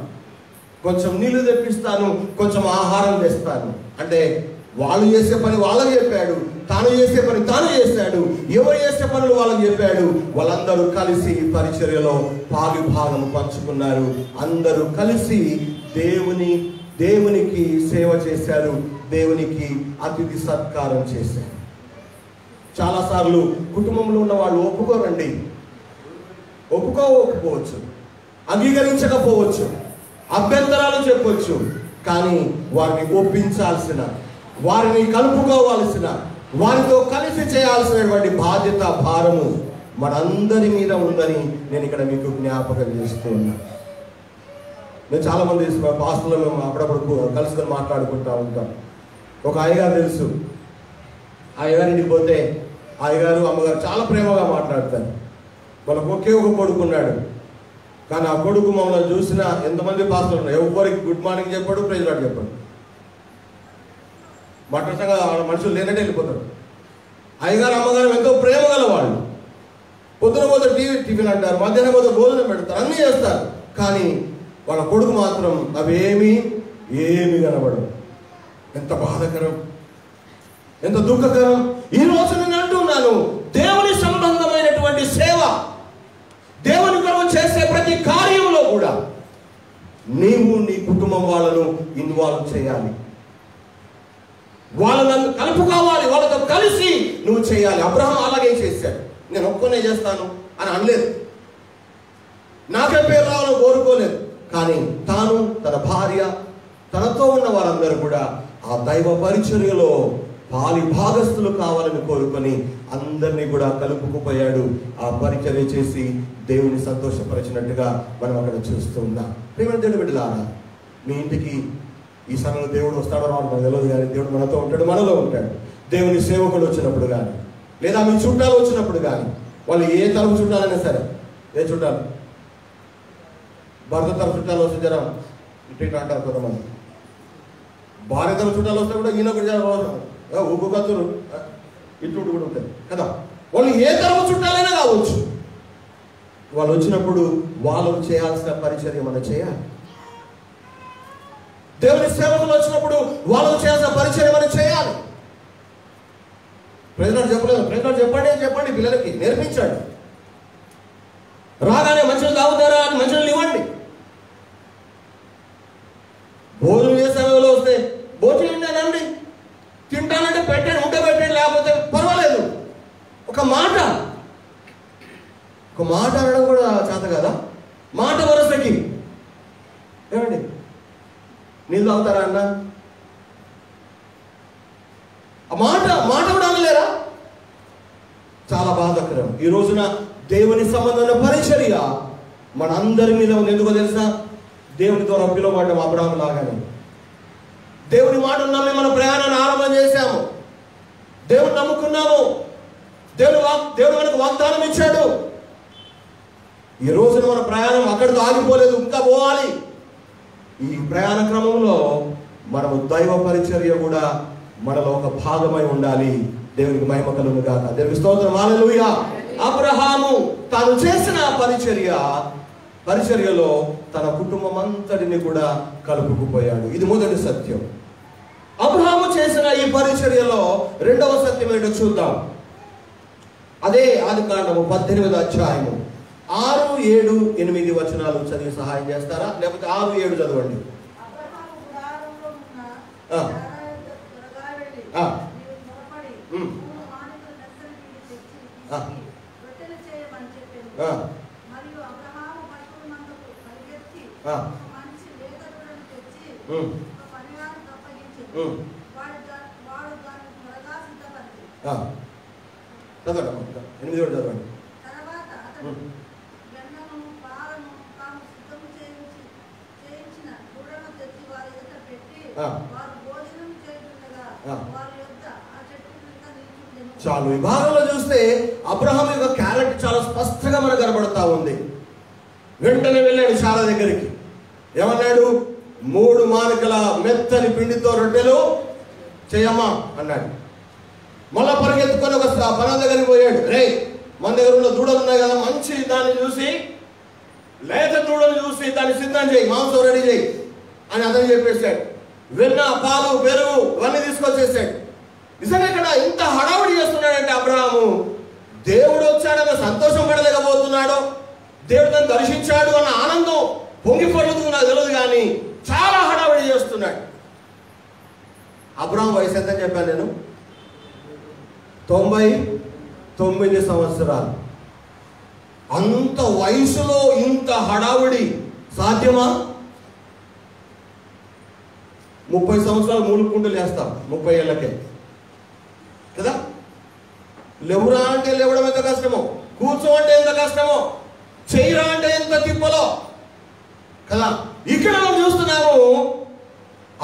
కొంచెం నీళ్లు తెప్పిస్తాను, కొంచెం ఆహారం తెస్తాను అంటే వాళ్ళు చేసే పని వాళ్ళకి చెప్పాడు, తాను చేసే పని తాను చేశాడు, ఎవరు చేసే పనులు వాళ్ళకి చెప్పాడు. వాళ్ళందరూ కలిసి పరిచర్యలో పాలు భాగం పంచుకున్నారు. అందరూ కలిసి దేవునికి సేవ చేశారు, దేవునికి అతిథి సత్కారం చేశారు. చాలాసార్లు కుటుంబంలో ఉన్న వాళ్ళు ఒప్పుకోరండి, ఒప్పుకోవచ్చు, అంగీకరించకపోవచ్చు, అభ్యంతరాలు చెప్పొచ్చు, కానీ వారిని ఒప్పించాల్సిన, వారిని కలుపుకోవాల్సిన, వారితో కలిసి చేయాల్సినటువంటి బాధ్యత, భారము మనందరి మీద ఉందని నేను ఇక్కడ మీకు జ్ఞాపకం చేస్తూ ఉన్నా. నేను చాలామంది పాస్టర్లు మేము అప్పుడప్పుడు కలుసుకొని మాట్లాడుకుంటూ ఉంటాం. ఒక అయ్యగారు తెలుసు, అయ్యగారింటికి పోతే అయ్యగారు అమ్మగారు చాలా ప్రేమగా మాట్లాడతారు. వాళ్ళకు ఒకే ఒక కొడుకు ఉన్నాడు. కానీ ఆ కొడుకు మమ్మల్ని చూసిన ఎంతమంది పాస్టర్లు ఉన్నారు, ఎవరికి గుడ్ మార్నింగ్ చెప్పాడు, ప్రైజ్ లార్డ్ చెప్పాడు. మట్టంగా మనుషులు లేనట్టు వెళ్ళిపోతారు. అయ్యగారు అమ్మగారు ఎంతో ప్రేమ గల వాళ్ళు. పొద్దున పోతే టిఫిన్ అంటారు, మధ్యాహ్నం పోతే భోజనం పెడతారు, అన్నీ చేస్తారు. కానీ వాళ్ళ కొడుకు మాత్రం అవేమీ కనబడవు. ఎంత బాధాకరం, ఎంత దుఃఖకరం. ఈ రోజు నేను అంటున్నాను, దేవుని సంబంధమైనటువంటి సేవ, దేవుని కొరకు చేసే ప్రతి కార్యంలో కూడా నీవు నీ కుటుంబం వాళ్ళను ఇన్వాల్వ్ చేయాలి, వాళ్ళను కలుపుకోవాలి, వాళ్ళతో కలిసి నువ్వు చేయాలి. అబ్రహాం అలాగే చేశాడు. నేను ఒక్కనే చేస్తాను అని అనలేదు, నాకే పేరు రావాలని కోరుకోలేదు. కానీ తాను, తన భార్య, తనతో ఉన్న వారందరూ కూడా ఆ దైవ పరిచర్యలో పాలి భాగస్థులు కావాలని కోరుకొని అందరినీ కూడా కలుపుకుపోయాడు. ఆ పరిచర్య చేసి దేవుని సంతోషపరిచినట్టుగా మనం అక్కడ చూస్తూ ఉన్నాం. ప్రియమైన దేవుని బిడ్డలారా, మీ ఇంటికి ఈ సమయంలో దేవుడు వస్తాడో రావడం మనకు తెలియదు, కానీ దేవుడు మనతో ఉంటాడు, మనలో ఉంటాడు. దేవుని సేవకులు వచ్చినప్పుడు కానీ, లేదా మీ చుట్టాలు వచ్చినప్పుడు కానీ, వాళ్ళు ఏ తరపు చుట్టాలైనా సరే, ఏ చుట్టాలు, భర్త తరపు చుట్టాలు వస్తే జరం ఇటు అంటారు కొంతమంది, భార్య తరపు చుట్టాలు వస్తే కూడా ఈయన కూడా ఊపు కత్తురు ఇటు కూడా ఉంటుంది కదా. వాళ్ళు ఏ తరపు చుట్టాలైనా కావచ్చు, వాళ్ళు వచ్చినప్పుడు వాళ్ళు చేయాల్సిన పరిచర్య మనం చేయాలి. దేవుని సేవకులు వచ్చినప్పుడు వాళ్ళు చేయాల్సిన పరిచర్య మనం చేయాలి. ప్రెసిడెంట్ చెప్పలేదు, ప్రెసిడెంట్ చెప్పండి పిల్లలకి నేర్పించండి. రాగానే మంచిలు తాగుతారా అని మంచిలు ఇవ్వండి. భోజనం చేసే సమయంలో వస్తే భోజనం అనండి, తింటానంటే పెట్టండి, ఉంటే పెట్టండి, లేకపోతే పర్వాలేదు. ఒక మాట అనడం కూడా చేత కదా. మాట వరుసకి ఏమండి, నీళ్ళు తాగుతారా అన్న, ఆ మాట కూడా అనలేరా? చాలా బాధాకరం. ఈ రోజున దేవుని సంబంధమైన పరిచర్య మన అందరి మీద ఉంది. ఎందుకో తెలుసా? దేవుని ద్వారా పిలువబడ్డం అబ్రహాము లాగానే. దేవుని మాటను నమ్మి మన ప్రయాణాన్ని ఆరంభం చేశాము, దేవుని నమ్ముకున్నాము, దేవుడు మనకు వాగ్దానం ఇచ్చాడు. ఈ రోజున మన ప్రయాణం అక్కడితో ఆగిపోలేదు, ఇంకా పోవాలి. ఈ ప్రయాణ క్రమంలో మనము దైవ పరిచర్య కూడా మనలో ఒక భాగమై ఉండాలి. దేవునికి మహిమ కలుగును గాక. దేవునికి స్తోత్రం, హల్లెలూయా. అబ్రహాము తాను చేసిన పరిచర్యలో తన కుటుంబం అంతటిని కూడా కలుపుకుపోయాడు. ఇది మొదటి సత్యం. అబ్రహాము చేసిన ఈ పరిచర్యలో రెండవ సత్యం ఏంటో చూద్దాం. అదే ఆదికాండము 18వ అధ్యాయము 6, 7, 8 వచనాలు చదివి సహాయం చేస్తారా? లేకపోతే 6, 7 చదవండి. చదవండి, 8 చదవండి. చాలు. ఈ భాగంలో చూస్తే అబ్రహాం యొక్క క్యారెక్టర్ చాలా స్పష్టంగా మనకు కనబడతా ఉంది. వెంటనే వెళ్ళాడు శారా దగ్గరికి. ఏమన్నాడు? 3 మానికల మెత్తని పిండితో రొట్టెలు చేయమ్మా అన్నాడు. మళ్ళా పరిగెత్తుకొని ఒక పనం దగ్గరికి పోయాడు. రే, మన దగ్గర ఉన్న దూడలు ఉన్నాయి కదా, మంచి దాన్ని చూసి, లేత దూడలు చూసి దాన్ని సిద్ధం చేయి, మాంసం రెడీ చేయి అని అతను చెప్పేశాడు. వెన్న, పాలు, పెరుగు ఇవన్నీ తీసుకొచ్చేసాడు. నిజంగా ఇక్కడ ఇంత హడావుడి చేస్తున్నాడంటే అబ్రహాము దేవుడు వచ్చాడన్న సంతోషం పడలేకపోతున్నాడు, దేవుడు తను దర్శించాడు అన్న ఆనందం పొంగిపడుతుంది నాకు తెలియదు, కానీ చాలా హడావుడి చేస్తున్నాడు. అబ్రహాం వయసు ఎంత చెప్పాను నేను? 99 సంవత్సరాలు. అంత వయసులో ఇంత హడావుడి సాధ్యమా? 30 సంవత్సరాలు 3 కుంటలు వేస్తాం 30 ఏళ్ళకే కదా. లేవురా అంటే లేవడం ఎంత కష్టమో, కూర్చో అంటే ఎంత కష్టమో, చెయ్యరా అంటే ఎంత తిప్పలో కదా. ఇక్కడ మనం చూస్తున్నాము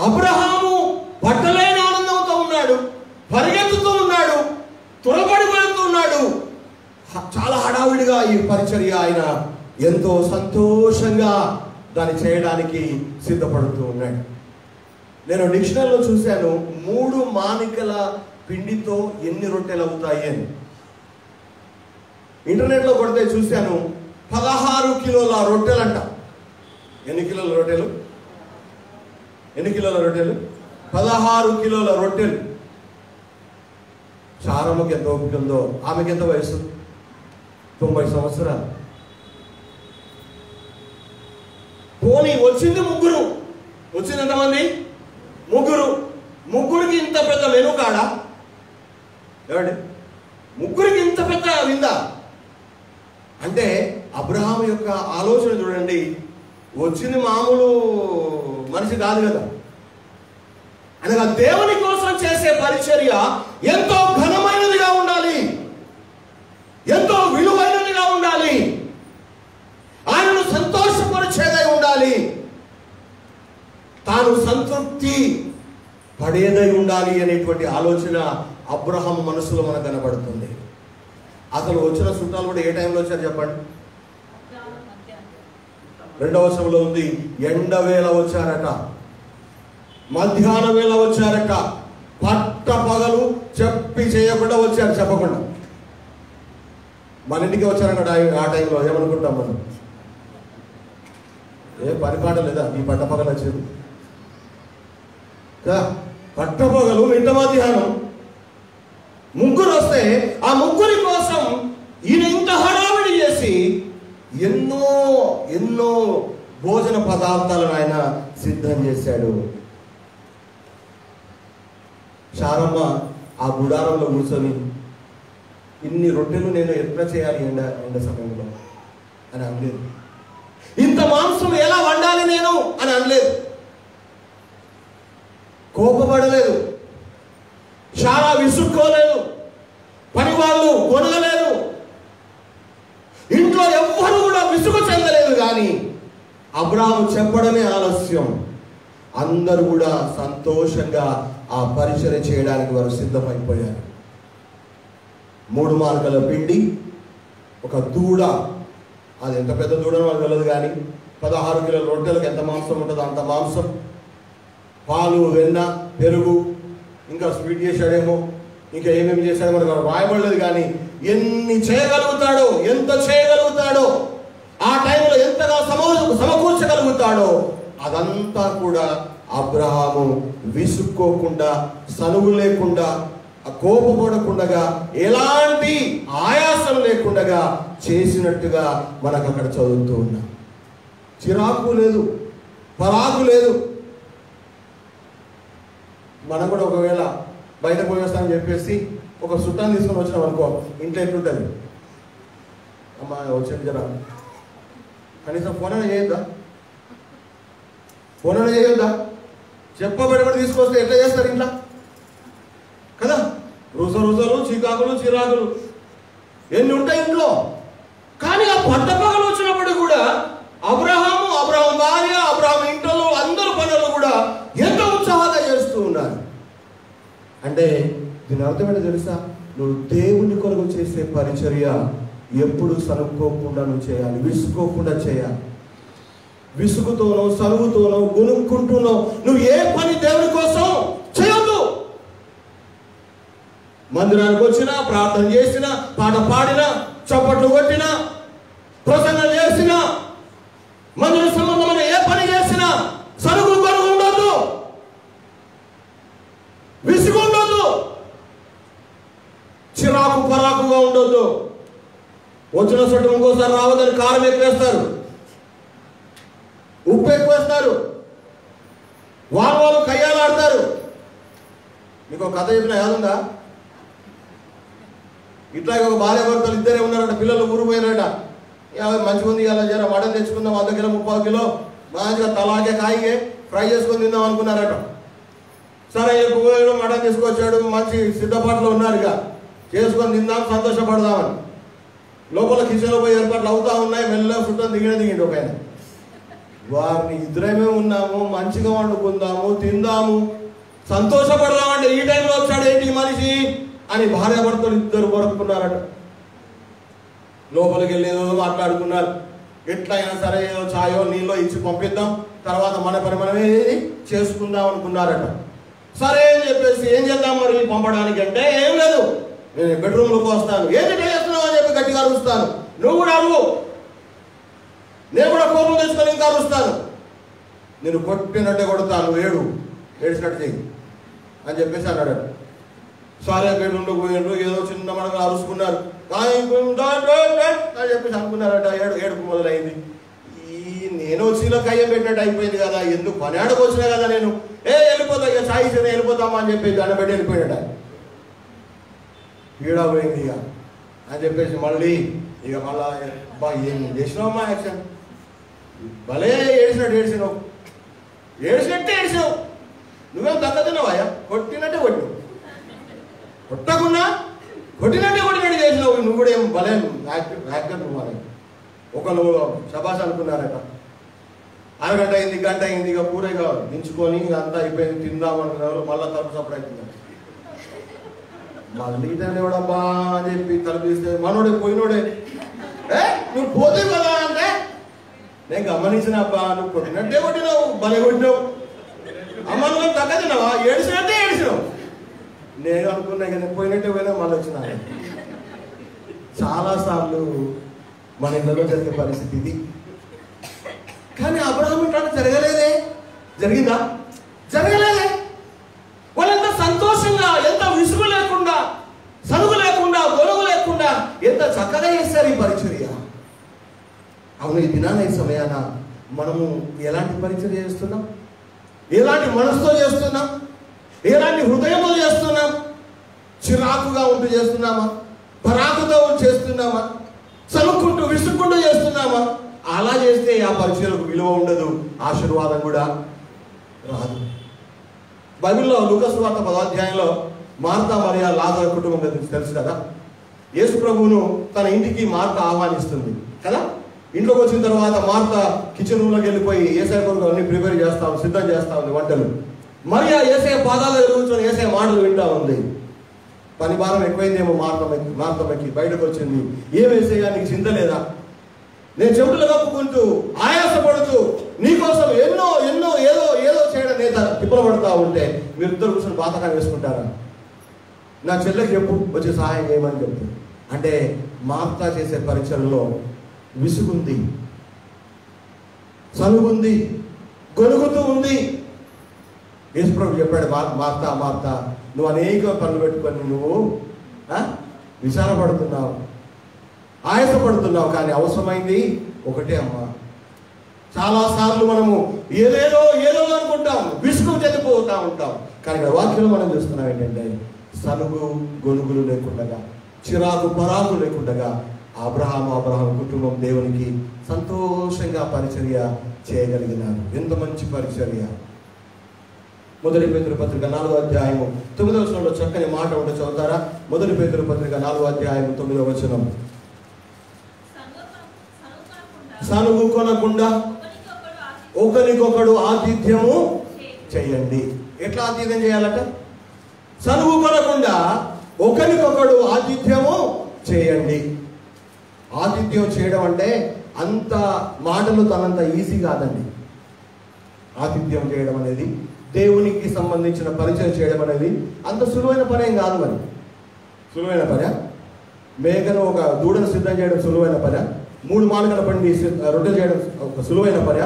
అబ్రహాము పట్టలేని ఆనందంతో ఉన్నాడు, పరిగెత్తుతూ ఉన్నాడు. ఈ పరిచర్య ఆయన ఎంతో సంతోషంగా దాన్ని చేయడానికి సిద్ధపడుతూ ఉన్నాడు. నేను డిక్షనరీలో చూశాను 3 మానికల పిండితో ఎన్ని రొట్టెలు అవుతాయి అని. ఇంటర్నెట్లో కొడితే చూశాను 16 కిలోల రొట్టెలంట. ఎన్ని కిలోల రొట్టెలు? 16 కిలోల రొట్టెలు. చారమ్మకి ఎంత ఓపిక ఉందో. ఆమెకి ఎంత వయసు? 90 సంవత్సరాలు. పోనీ వచ్చింది 3. వచ్చింది ఎంతమంది? 3. ముగ్గురికి ఇంత పెద్ద మెను కాడా? ఏమండి, ముగ్గురికి ఇంత పెద్ద విందా? అంటే అబ్రహాం యొక్క ఆలోచన చూడండి. వచ్చింది మామూలు మనిషి కాదు కదా. అనగా దేవుని కోసం చేసే పరిచర్య ఎంతో ఘనమైనదిగా ఉండాలి, ఎంతో విలువైనదిగా ఉండాలి, ఆయనను సంతోషపరిచేదై ఉండాలి, తాను సంతృప్తి పడేదై ఉండాలి అనేటువంటి ఆలోచన అబ్రహాం మనసులో మనకు కనబడుతుంది. అసలు వచ్చిన చుట్టాలు కూడా ఏ టైంలో వచ్చారు చెప్పండి? 2వ వచనంలో ఉంది, ఎండవేళ వచ్చారట, మధ్యాహ్న వేళ వచ్చారట, పట్ట పగలు చెప్పి చేయకుండా వచ్చారు, చెప్పకుండా. మన ఇంటికి వచ్చారట ఆ టైంలో. ఏమనుకుంటాం మనం? ఏ పరిపాట లేదా ఈ పట్టపగలు వచ్చేది? పట్టపగలు మిట్ట మధ్యాహ్నం 3 వస్తే ఆ 3 కోసం ఈయన ఇంత హడావిడి చేసి ఎన్నో ఎన్నో భోజన పదార్థాలను ఆయన సిద్ధం చేశాడు. శారమ్మ ఆ గుడారంలో కూర్చొని ఇన్ని రొట్టెలు నేను ఎట్లా చేయాలి ఎండ సమయంలో అని అనలేదు. ఇంత మాంసం ఎలా వండాలి నేను అని అనలేదు. కోపపడలేదు, చాలా విసుక్కోలేదు, పని వాళ్ళు కొనగలేదు, ఇంట్లో ఎవ్వరు కూడా విసుగు చెందలేదు. కానీ అబ్రహాము చెప్పడమే ఆలస్యం. అందరూ కూడా సంతోషంగా ఆ పరిచర్య చేయడానికి వారు సిద్ధమైపోయారు. 3 మార్కల పిండి, ఒక దూడ, అది ఎంత పెద్ద దూడనో మనకు తెలియదు కానీ 16 కిలోల రొట్టెలకు ఎంత మాంసం ఉంటుందో అంత మాంసం, పాలు, వెన్న, పెరుగు, ఇంకా స్వీట్ చేశాడేమో, ఇంకా ఏమేమి చేశాడో మనకు రాయబడలేదు. కానీ ఎన్ని చేయగలుగుతాడో, ఎంత చేయగలుగుతాడో, ఆ టైంలో ఎంతగా సమకూర్చగలుగుతాడో అదంతా కూడా అబ్రహాము విసుక్కోకుండా, సనువు లేకుండా, కోపపడకుండా, ఎలాంటి ఆయాసం లేకుండా చేసినట్టుగా మనకు అక్కడ చదువుతూ ఉన్నాం. చిరాకు లేదు, పరాకు లేదు. మనం కూడా ఒకవేళ బయట పోయేస్తామని చెప్పేసి ఒక చుట్టాన్ని తీసుకొని వచ్చినాం అనుకో, ఇంట్లో ఎట్లుంటుంది? అమ్మా వచ్చేది జరా, కనీసం ఫోన్ అయినా చేయొద్దా? ఫోన్ అయినా చేయొద్దా? చెప్పబడి తీసుకొస్తే ఎట్లా చేస్తారు ఇంట్లో కదా? రుసలు, చిరాకులు ఎన్ని ఉంటాయి ఇంట్లో. కానీ ఆ పట్టపగలు వచ్చినప్పుడు కూడా అబ్రహాం భార్య, అబ్రహాం ఇంట్లో అందరు పనులు కూడా ఎంతో ఉత్సాహంగా చేస్తూ ఉన్నారు. అంటే దీని అర్థం ఏంటో తెలుసా? నువ్వు దేవుని కొరకు చేసే పరిచర్య ఎప్పుడు సనుక్కోకుండా నువ్వు చేయాలి, విసుకోకుండా చేయాలి. విసుగుతోనో, సనువుతోనో, గునుక్కుంటూనో నువ్వు ఏ పని దేవుని కోసం చేయొద్దు. మందిరానికి వచ్చినా, ప్రార్థన చేసినా, పాట పాడినా, చప్పట్లు కొట్టినా, ప్రసంగం చేసినా, మందిర సంబంధమైన ఏ పని చేసినా సరుకు కొనుగు ఉండొద్దు, విసుగు ఉండొద్దు, చిరాకు పరాకుగా ఉండొద్దు. వచ్చిన చోట ఇంకోసారి రావద్దని కారం ఎక్కువేస్తారు, ఉప్పు ఎక్కువేస్తారు, వాళ్ళు కయ్యాలాడతారు. మీకు ఒక కథ చెప్పిన యాదుందా? ఇట్లాగే ఒక భార్య భర్తలు ఇద్దరే ఉన్నారట. పిల్లలు ఊరు పోయినారట. మంచిగా ఉంది, ఇలా జర మటన్ తెచ్చుకుందాం, 100 కిలో 30 కిలో మంచిగా తలాగే కాయిగే ఫ్రై చేసుకొని తిందాం అనుకున్నారట. సరే ఎక్కువ మటన్ తీసుకొచ్చాడు, మంచి సిద్ధపాట్లో ఉన్నారు, ఇక చేసుకొని తిందాం, సంతోషపడదామని. లోపల కిచెన్లో పోయి ఏర్పాట్లు అవుతా ఉన్నాయి. మెల్లగా చుట్టం దిగిండు ఒక ఆయన. వారిని ఇద్దరేమే ఉన్నాము, మంచిగా వండుకుందాము, తిందాము, సంతోషపడదామంటే ఈ టైంలో వచ్చాడు ఏంటి మనిషి అని భార్యాభర్తలు ఇద్దరు కొరుక్కున్నారట. లోపలికి వెళ్ళి ఏదో మాట్లాడుకున్నారు. ఎట్లయినా సరే ఏదో ఛాయో నీళ్ళో ఇచ్చి పంపిద్దాం, తర్వాత మన పని మనమే చేసుకుందాం అనుకున్నారట. సరే అని చెప్పేసి ఏం చేద్దాం మరి పంపడానికి అంటే, ఏం లేదు నేను బెడ్రూమ్లోకి వస్తాను, ఏంటి చేస్తున్నావు అని చెప్పి గట్టిగా అరుస్తాను, నువ్వు కూడా అరువు, నేను కూడా కోపం తెచ్చుకొని ఇంకా అరుస్తాను, నేను కొట్టినట్టే కొడతాను, ఏడిసినట్టు చెయ్యి అని చెప్పేసి అన్నాడు. సరే బెడ్రూమ్లోకి పోయినారు, ఏదో చిన్న మనకు అరుచుకున్నారు అని చెప్పేసి అనుకున్నారట. ఏడుపు మొదలైంది. నేను చీలో కయ్యం పెట్టినట్టు అయిపోయింది కదా, ఎందుకు పని ఆడకు వచ్చినా కదా నేను, వెళ్ళిపోతా ఇక ఛాయ్ ఇచ్చిన వెళ్ళిపోతామా అని చెప్పి దండబెట్టి వెళ్ళిపోయాడు. పీడా పోయింది ఇక అని చెప్పేసి మళ్ళీ ఏం చేసినావమ్మా యాక్షన్, భలే ఏడిచినట్టే ఏడిచినావు, నువ్వేం తగ్గతున్నావా, కొట్టినట్టే కొట్టకున్నా కొట్టినట్టే కొట్టినట్టు చేసినావు, నువ్వు కూడా ఏం భలే యాక్టర్ నువ్వు అని ఒకళ్ళు శబాష్ అనుకున్నారట. అరగంట అయింది, గంట అయింది, ఇక పూరగా దించుకొని అంతా అయిపోయింది, తిందామనుకున్నారు. మళ్ళీ తలుపు సప్పుడు అవుతుంది, మళ్ళీ ఇతనేవాడబ్బా అని చెప్పి తలపిస్తే మనోడే పోయినోడే, నువ్వు పోతే కదా అంటే, నేను గమనించిన అబ్బా నువ్వు కొట్టినట్టే కొట్టినావు, భలే కొట్టినావు, అమ్మ నువ్వు తగ్గదినావా, ఏడిసినట్టే ఏడిసినావు. నేను అనుకున్నా కదా పోయినట్టే పోయినా మళ్ళీ వచ్చినా. చాలాసార్లు మన ఇళ్ళలో జరిగే పరిస్థితి ఇది. కానీ అబ్రహాము ఇంట్లో జరగలేదే, జరిగిందా? జరగలేదే. వాళ్ళంత సంతోషంగా, ఎంత విసుగు లేకుండా, సనుగు లేకుండా, గొలుగు లేకుండా ఎంత చక్కగా చేస్తారు ఈ పరిచర్య. అవును, ఈ దినాన ఈ సమయాన మనము ఎలాంటి పరిచర్య చేస్తున్నాం, ఎలాంటి మనసుతో చేస్తున్నాం, ఎలాంటి హృదయంతో చేస్తున్నాం? చిరాకుగా ఉంటూ చేస్తున్నామా, పరాకుతో చేస్తున్నామా, చనుక్కుంటూ విసుక్కుంటూ చేస్తున్నామా? అలా చేస్తే ఆ పరిచర్యలకు విలువ ఉండదు, ఆశీర్వాదం కూడా రాదు. బైబిల్లో లూకాసు వార్త 10వ అధ్యాయంలో మార్తా మరియా లాజరు కుటుంబం గురించి తెలుసు కదా. యేసు ప్రభువును తన ఇంటికి మార్తా ఆహ్వానిస్తుంది కదా. ఇంట్లోకి వచ్చిన తర్వాత మార్తా కిచెన్ రూమ్లోకి వెళ్ళిపోయి యేసయ్య కొరకు అన్ని ప్రిపేర్ చేస్తా ఉంది, సిద్ధం చేస్తా ఉంది వంటలు. మరియా యేసయ్య పాదాల దగ్గర కూర్చొని యేసయ్య మాటలు వింటా ఉంది. పని భారం ఎక్కువైందేమో మార్తమ్మకి బయటకు వచ్చింది. ఏం యేసయ్య నీకు చింత లేదా, నేను చెవులు కప్పుకుంటూ ఆయాసపడుతూ నీకోసం ఎన్నో ఎన్నో ఏదో ఏదో చేయడం నేత తిప్పలు పడుతూ ఉంటే మీరిద్దరు కూర్చొని పాతకాన్ని వేసుకుంటారా, నా చెల్లెకి చెప్పు వచ్చి సహాయం చేయమని చెప్తారు. అంటే మార్తా చేసే పరిచయంలో విసుగుంది, సనుగుంది, గొనుగుతూ ఉంది. యేసుప్రభు చెప్పాడు, మార్తా నువ్వు అనేక పనులు పెట్టుకొని నువ్వు విచారపడుతున్నావు, ఆయాసపడుతున్నావు, కానీ అవసరమైంది ఒకటే అమ్మా. చాలాసార్లు మనము ఏదేదో అనుకుంటాం, విసుగు చెందిపోతూ ఉంటాం. కానీ ఇక్కడ వాక్యంలో మనం చూస్తున్నాం ఏంటంటే, సనుగు గొనుగులు లేకుండా, చిరాకు పరాకు లేకుండా అబ్రహాము కుటుంబం దేవునికి సంతోషంగా పరిచర్య చేయగలిగినారు. ఎంత మంచి పరిచర్య. మొదటి పేతురు పత్రిక 4వ అధ్యాయము 9వ వచనంలో చక్కని మాట ఉంటే చదువుతారా? మొదటి పేతురు పత్రిక 4వ అధ్యాయము 9వ వచనం. సనుగు కొనకుండా ఒకరికొకడు ఆతిథ్యము చేయండి. ఎట్లా ఆతిథ్యం చేయాలట? సనుగు కొనకుండా ఒకరికొకడు ఆతిథ్యము చేయండి. ఆతిథ్యం చేయడం అంటే అంత మాటలు తనంత ఈజీ కాదండి. ఆతిథ్యం చేయడం అనేది, దేవునికి సంబంధించిన పరిచయం చేయడం అనేది అంత సులువైన పనేం కాదు. మరి సులువైన పనే? మేకను ఒక దూడను సిద్ధం చేయడం సులువైన పనే? 3 మానకల పండి రొట్టెలు చేయడం ఒక సులువైన పనే?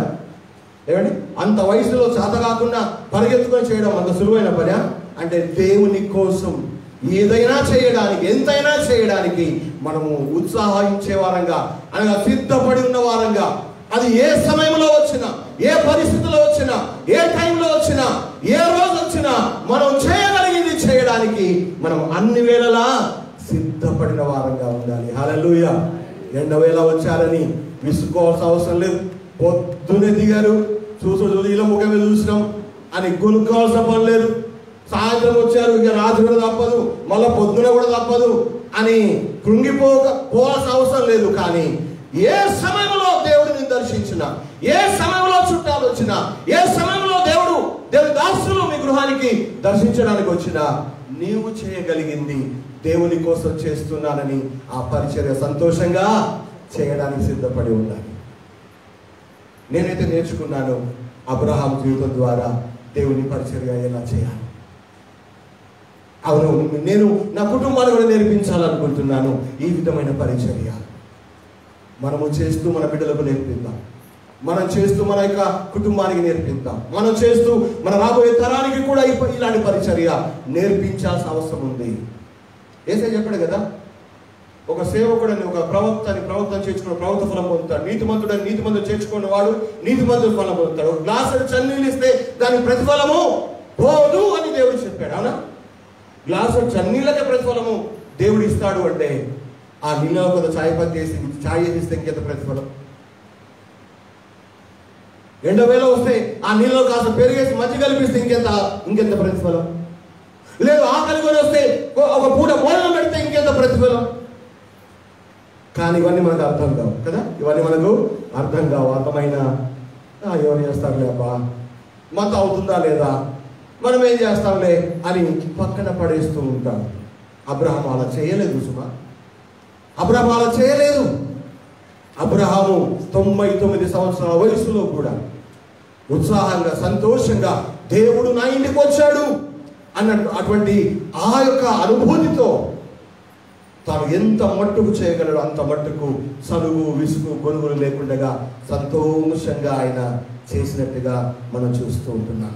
ఏమండి, అంత వయసులో చేత కాకుండా పరిగెత్తుకొని చేయడం అంత సులువైన పనే? అంటే దేవుని కోసం ఏదైనా చేయడానికి, ఎంతైనా చేయడానికి మనము ఉత్సాహించే వారంగా, అనగా సిద్ధపడి ఉన్న వారంగా, అది ఏ సమయంలో వచ్చినా, ఏ పరిస్థితిలో వచ్చినా, ఏ టైంలో వచ్చినా, ఏ రోజు వచ్చినా మనం చేయగలిగింది చేయడానికి మనం అన్ని వేళలా సిద్ధపడిన వారంగా ఉండాలి. హల్లెలూయా. ఎండవేళ వచ్చారని విసుకోవాల్సిన అవసరం లేదు. పొద్దునే దిగారు, ఇలా ముఖమే చూసినాం అని కొనుక్కోవాల్సిన పని లేదు. సాయంత్రం వచ్చారు, ఇక రాత్రి కూడా తప్పదు, మళ్ళీ పొద్దున కూడా తప్పదు అని పోవాల్సిన అవసరం లేదు. కానీ ఏ సమయంలో దేవుడిని దర్శించినా, ఏ సమయంలో చుట్టాలు వచ్చినా, ఏ సమయంలో దేవుడి దాసులు మీ గృహానికి దర్శించడానికి వచ్చినా నీవు చేయగలిగింది దేవుని కోసం చేస్తున్నానని ఆ పరిచర్య సంతోషంగా చేయడానికి సిద్ధపడి ఉండాలి. నేనైతే నేర్చుకున్నాను అబ్రహాం జీవితం ద్వారా దేవుని పరిచర్య ఎలా చేయాలి. అవును, నేను నా కుటుంబాన్ని కూడా నేర్పించాలనుకుంటున్నాను ఈ విధమైన పరిచర్య. మనము చేస్తూ మన బిడ్డలకు నేర్పిద్దాం, మనం చేస్తూ మన యొక్క కుటుంబానికి నేర్పిద్దాం, మనం చేస్తూ మన రాబోయే తరానికి కూడా ఇలాంటి పరిచర్య నేర్పించాల్సిన అవసరం ఉంది. యేసయ్య చెప్పాడు కదా, ఒక సేవకుడని ఒక ప్రవక్తను చేర్చుకున్న ప్రవక్త ఫలం పొందుతాడు, నీతిమంతుడని నీతిమంతుడు చేర్చుకున్న వాడు నీతిమంతుడు ఫలం పొందుతాడు. ఒక గ్లాసు చన్నీళ్ళు ఇస్తే దాని ప్రతిఫలము పోదు అని దేవుడు చెప్పాడు. అవునా? గ్లాసు చన్నీళ్ళకే ప్రతిఫలము దేవుడు ఇస్తాడు అంటే ఆ నీళ్ళలో కొంత ఛాయ్ వేసిస్తే ఇంకెంత ప్రతిఫలం? ఎండవేళ వస్తే ఆ నీళ్ళలో కాస్త పెరిగేసి మధ్య కలిపిస్తే ఇంకెంత ప్రతిఫలం? లేదు ఆకలి కొని వస్తే ఒక పూట భోజనం పెడితే ఇంకెంత ప్రతిఫలం? కానీ ఇవన్నీ మనకు అర్థం కావు కదా, ఇవన్నీ మనకు అర్థం కావు. అర్థమైన ఎవరు చేస్తారులే అబ్బా, మత అవుతుందా లేదా, మనం ఏం చేస్తాంలే అని పక్కన పడేస్తూ ఉంటాం. అబ్రహాం అలా చేయలేదు సుమా, అబ్రహాం అలా చేయలేదు. అబ్రహాము 99 సంవత్సరాల వయసులో కూడా ఉత్సాహంగా సంతోషంగా దేవుడు నా ఇంటికి వచ్చాడు అన్నట్టు అటువంటి ఆ యొక్క అనుభూతితో తాను ఎంత మట్టుకు చేయగలడు అంత మట్టుకు సనుగు విసుగు గొనుగులు లేకుండా సంతోషంగా ఆయన చేసినట్టుగా మనం చూస్తూ ఉంటున్నాం.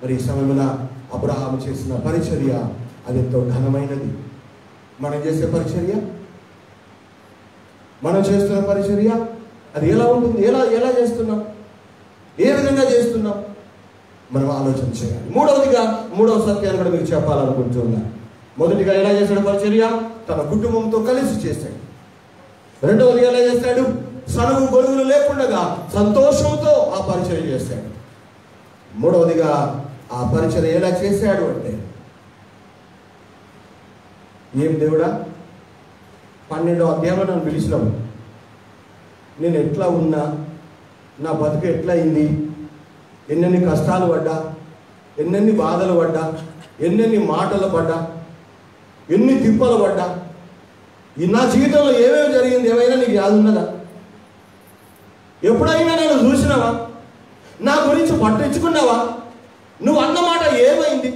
మరి ఈ సమయంలో అబ్రహాము చేసిన పరిచర్య అది ఎంతో ఘనమైనది. మనం చేసే పరిచర్య, మనం చేస్తున్న పరిచర్య అది ఎలా ఉంటుంది? ఎలా చేస్తున్నాం? ఏ విధంగా చేస్తున్నాం? మనం ఆలోచన చేయాలి. మూడవ సత్యాన్ని కూడా మీకు చెప్పాలనుకుంటున్నా. మొదటిగా ఎలా చేశాడు పరిచర్య? తన కుటుంబంతో కలిసి చేశాడు. రెండవది ఎలా చేశాడు? సనుగు గొడుగులు లేకుండా సంతోషంతో ఆ పరిచర్య చేశాడు. మూడవదిగా ఆ పరిచర్య ఎలా చేశాడు అంటే, ఏం దేవుడా 12వ అధ్యాయంలో నన్ను పిలిచినావు, నేను ఎట్లా ఉన్నా, నా బతుకు ఎట్లా అయింది, ఎన్నెన్ని కష్టాలు పడ్డా, ఎన్నెన్ని బాధలు పడ్డా, ఎన్నెన్ని మాటలు పడ్డా, ఎన్ని తిప్పలు పడ్డా, నా జీవితంలో ఏమేమి జరిగింది ఏమైనా నీకు యాద ఉన్నదా? ఎప్పుడైనా నన్ను చూసినావా? నా గురించి పట్టించుకున్నావా? నువ్వు అన్నమాట ఏమైంది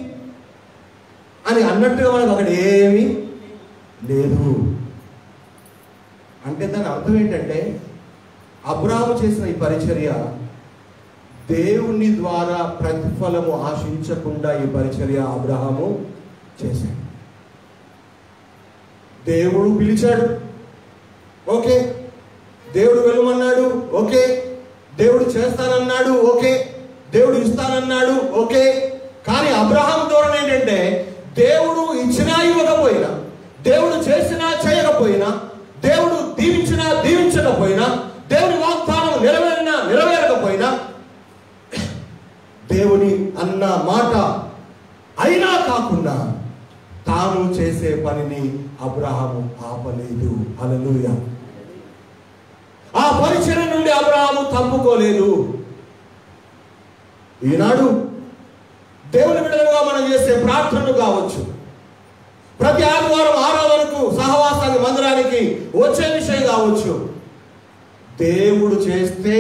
అని అన్నట్టుగా మనకు అక్కడ ఏమీ లేదు. అంటే దాని అర్థం ఏంటంటే, అబ్రహాము చేసిన ఈ పరిచర్య దేవుని ద్వారా ప్రతిఫలము ఆశించకుండా ఈ పరిచర్య అబ్రహాము చేశాడు. దేవుడు పిలిచాడు, ఓకే. దేవుడు వెళ్ళమన్నాడు, ఓకే. దేవుడు చేస్తానన్నాడు, ఓకే. దేవుడు ఇస్తానన్నాడు, ఓకే. కానీ అబ్రహాం ధోరణి ఏంటంటే, దేవుడు ఇచ్చినా ఇవ్వకపోయినా, దేవుడు చేసినా చేయకపోయినా, దేవుడు దీవించినా దీవించకపోయినా, దేవుని వాగ్దానం నెరవేరినా నెరవేరకపోయినా, దేవుని అన్న మాట అయినా కాకుండా తాను చేసే పనిని అబ్రహాము ఆపలేదు. హల్లెలూయా. ఆ పరిచర్య నుండి అబ్రహాము తప్పుకోలేదు. ఈనాడు దేవుని బిడ్డలుగా మనం చేసే ప్రార్థనలు కావచ్చు, ప్రతి ఆదివారం ఆరాధనకు సహవాసానికి మందిరానికి వచ్చే విషయం కావచ్చు, దేవుడు చేస్తే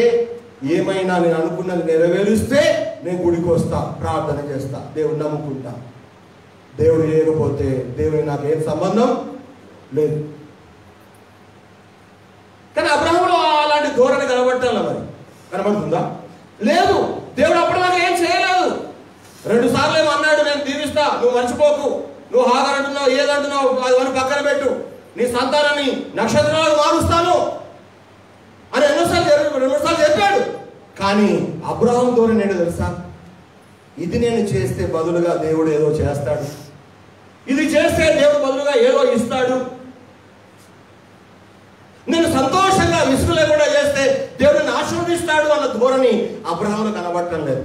ఏమైనా నేను అనుకున్నది నెరవేరుస్తే నేను గుడికి వస్తా, ప్రార్థన చేస్తా, దేవుడు నమ్ముకుంటా. దేవుడు చేయకపోతే దేవుని నాకు ఏం సంబంధం లేదు. కానీ అబ్రహాములో అలాంటి ధోరణి కనబట్టాల, మరి కనబడుతుందా? లేదు. దేవుడు అప్పటిదాకా ఏం చేయలేదు. 2 సార్లు ఏమో అన్నాడు, నేను దీవిస్తా, నువ్వు మర్చిపోకు, నువ్వు హాగర్ అంటున్నావు, ఏదంటున్నావు అది పక్కన పెట్టు, నీ సంతానాన్ని నక్షత్రాలకు మారుస్తాను అని 2 సార్లు చెప్పాడు. కానీ అబ్రహాం ధోరణి ఏంటో తెలుసా? ఇది నేను చేస్తే బదులుగా దేవుడు ఏదో చేస్తాడు, ఇది చేస్తే దేవుడు బదులుగా ఏదో ఇస్తాడు, నేను సంతోషంగా విసుగు లేకుండా చేస్తే దేవుడిని ఆశీర్వదిస్తాడు అన్న ధోరణి అబ్రహాములో కనబడటం లేదు.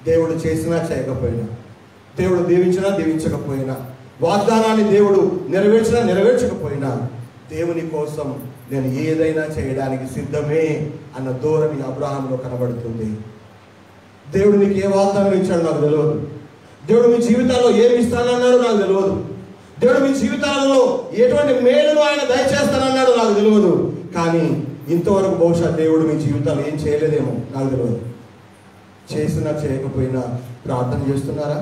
దేవుడు చేసినా చేయకపోయినా, దేవుడు దీవించినా దీవించకపోయినా, వాగ్దానాన్ని దేవుడు నెరవేర్చినా నెరవేర్చకపోయినా, దేవుని కోసం నేను ఏదైనా చేయడానికి సిద్ధమే అన్న ధోరణి అబ్రహాములో కనబడుతుంది. దేవుడు నీకు ఏ వాగ్దానం ఇచ్చాడు నాకు తెలియదు, దేవుడు మీ జీవితాల్లో ఏమి ఇస్తానన్నాడో నాకు తెలియదు. దేవుడు మీ జీవితాలలో ఎటువంటి మేలును ఆయన దయచేస్తానన్నాడో నాకు తెలియదు. కానీ ఇంతవరకు బహుశా దేవుడు మీ జీవితాలు ఏం చేయలేదేమో నాకు తెలియదు. చేసినా చేయకపోయినా ప్రార్థన చేస్తున్నారా?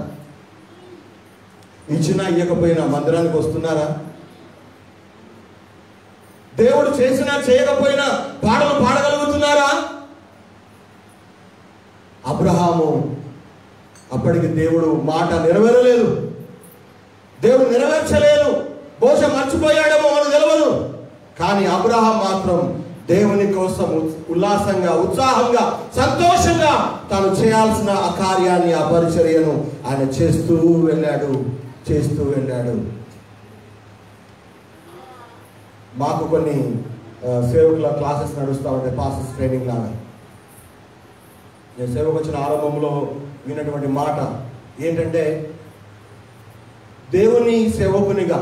ఇచ్చినా ఇవ్వకపోయినా మందిరానికి వస్తున్నారా? దేవుడు చేసినా చేయకపోయినా పాటలు పాడగలుగుతున్నారా? అబ్రహాము అప్పటికి దేవుడు మాట నెరవేరలేదు, దేవుడు నెరవేర్చలేదు. బహుశా మర్చిపోయాడేమో మనకు తెలియదు. కానీ అబ్రహాం మాత్రం దేవుని కోసం ఉల్లాసంగా, ఉత్సాహంగా, సంతోషంగా తాను చేయాల్సిన ఆ కార్యాన్ని, ఆ పరిచర్యను ఆయన చేస్తూ వెళ్ళాడు. మాకు కొన్ని సేవకుల క్లాసెస్ నడుస్తూ ఉంటాయి, పాస్టర్స్ ట్రైనింగ్ లాగా. నేను సేవకు వచ్చిన ఆరంభంలో విన్నటువంటి మాట ఏంటంటే, దేవుని సేవకునిగా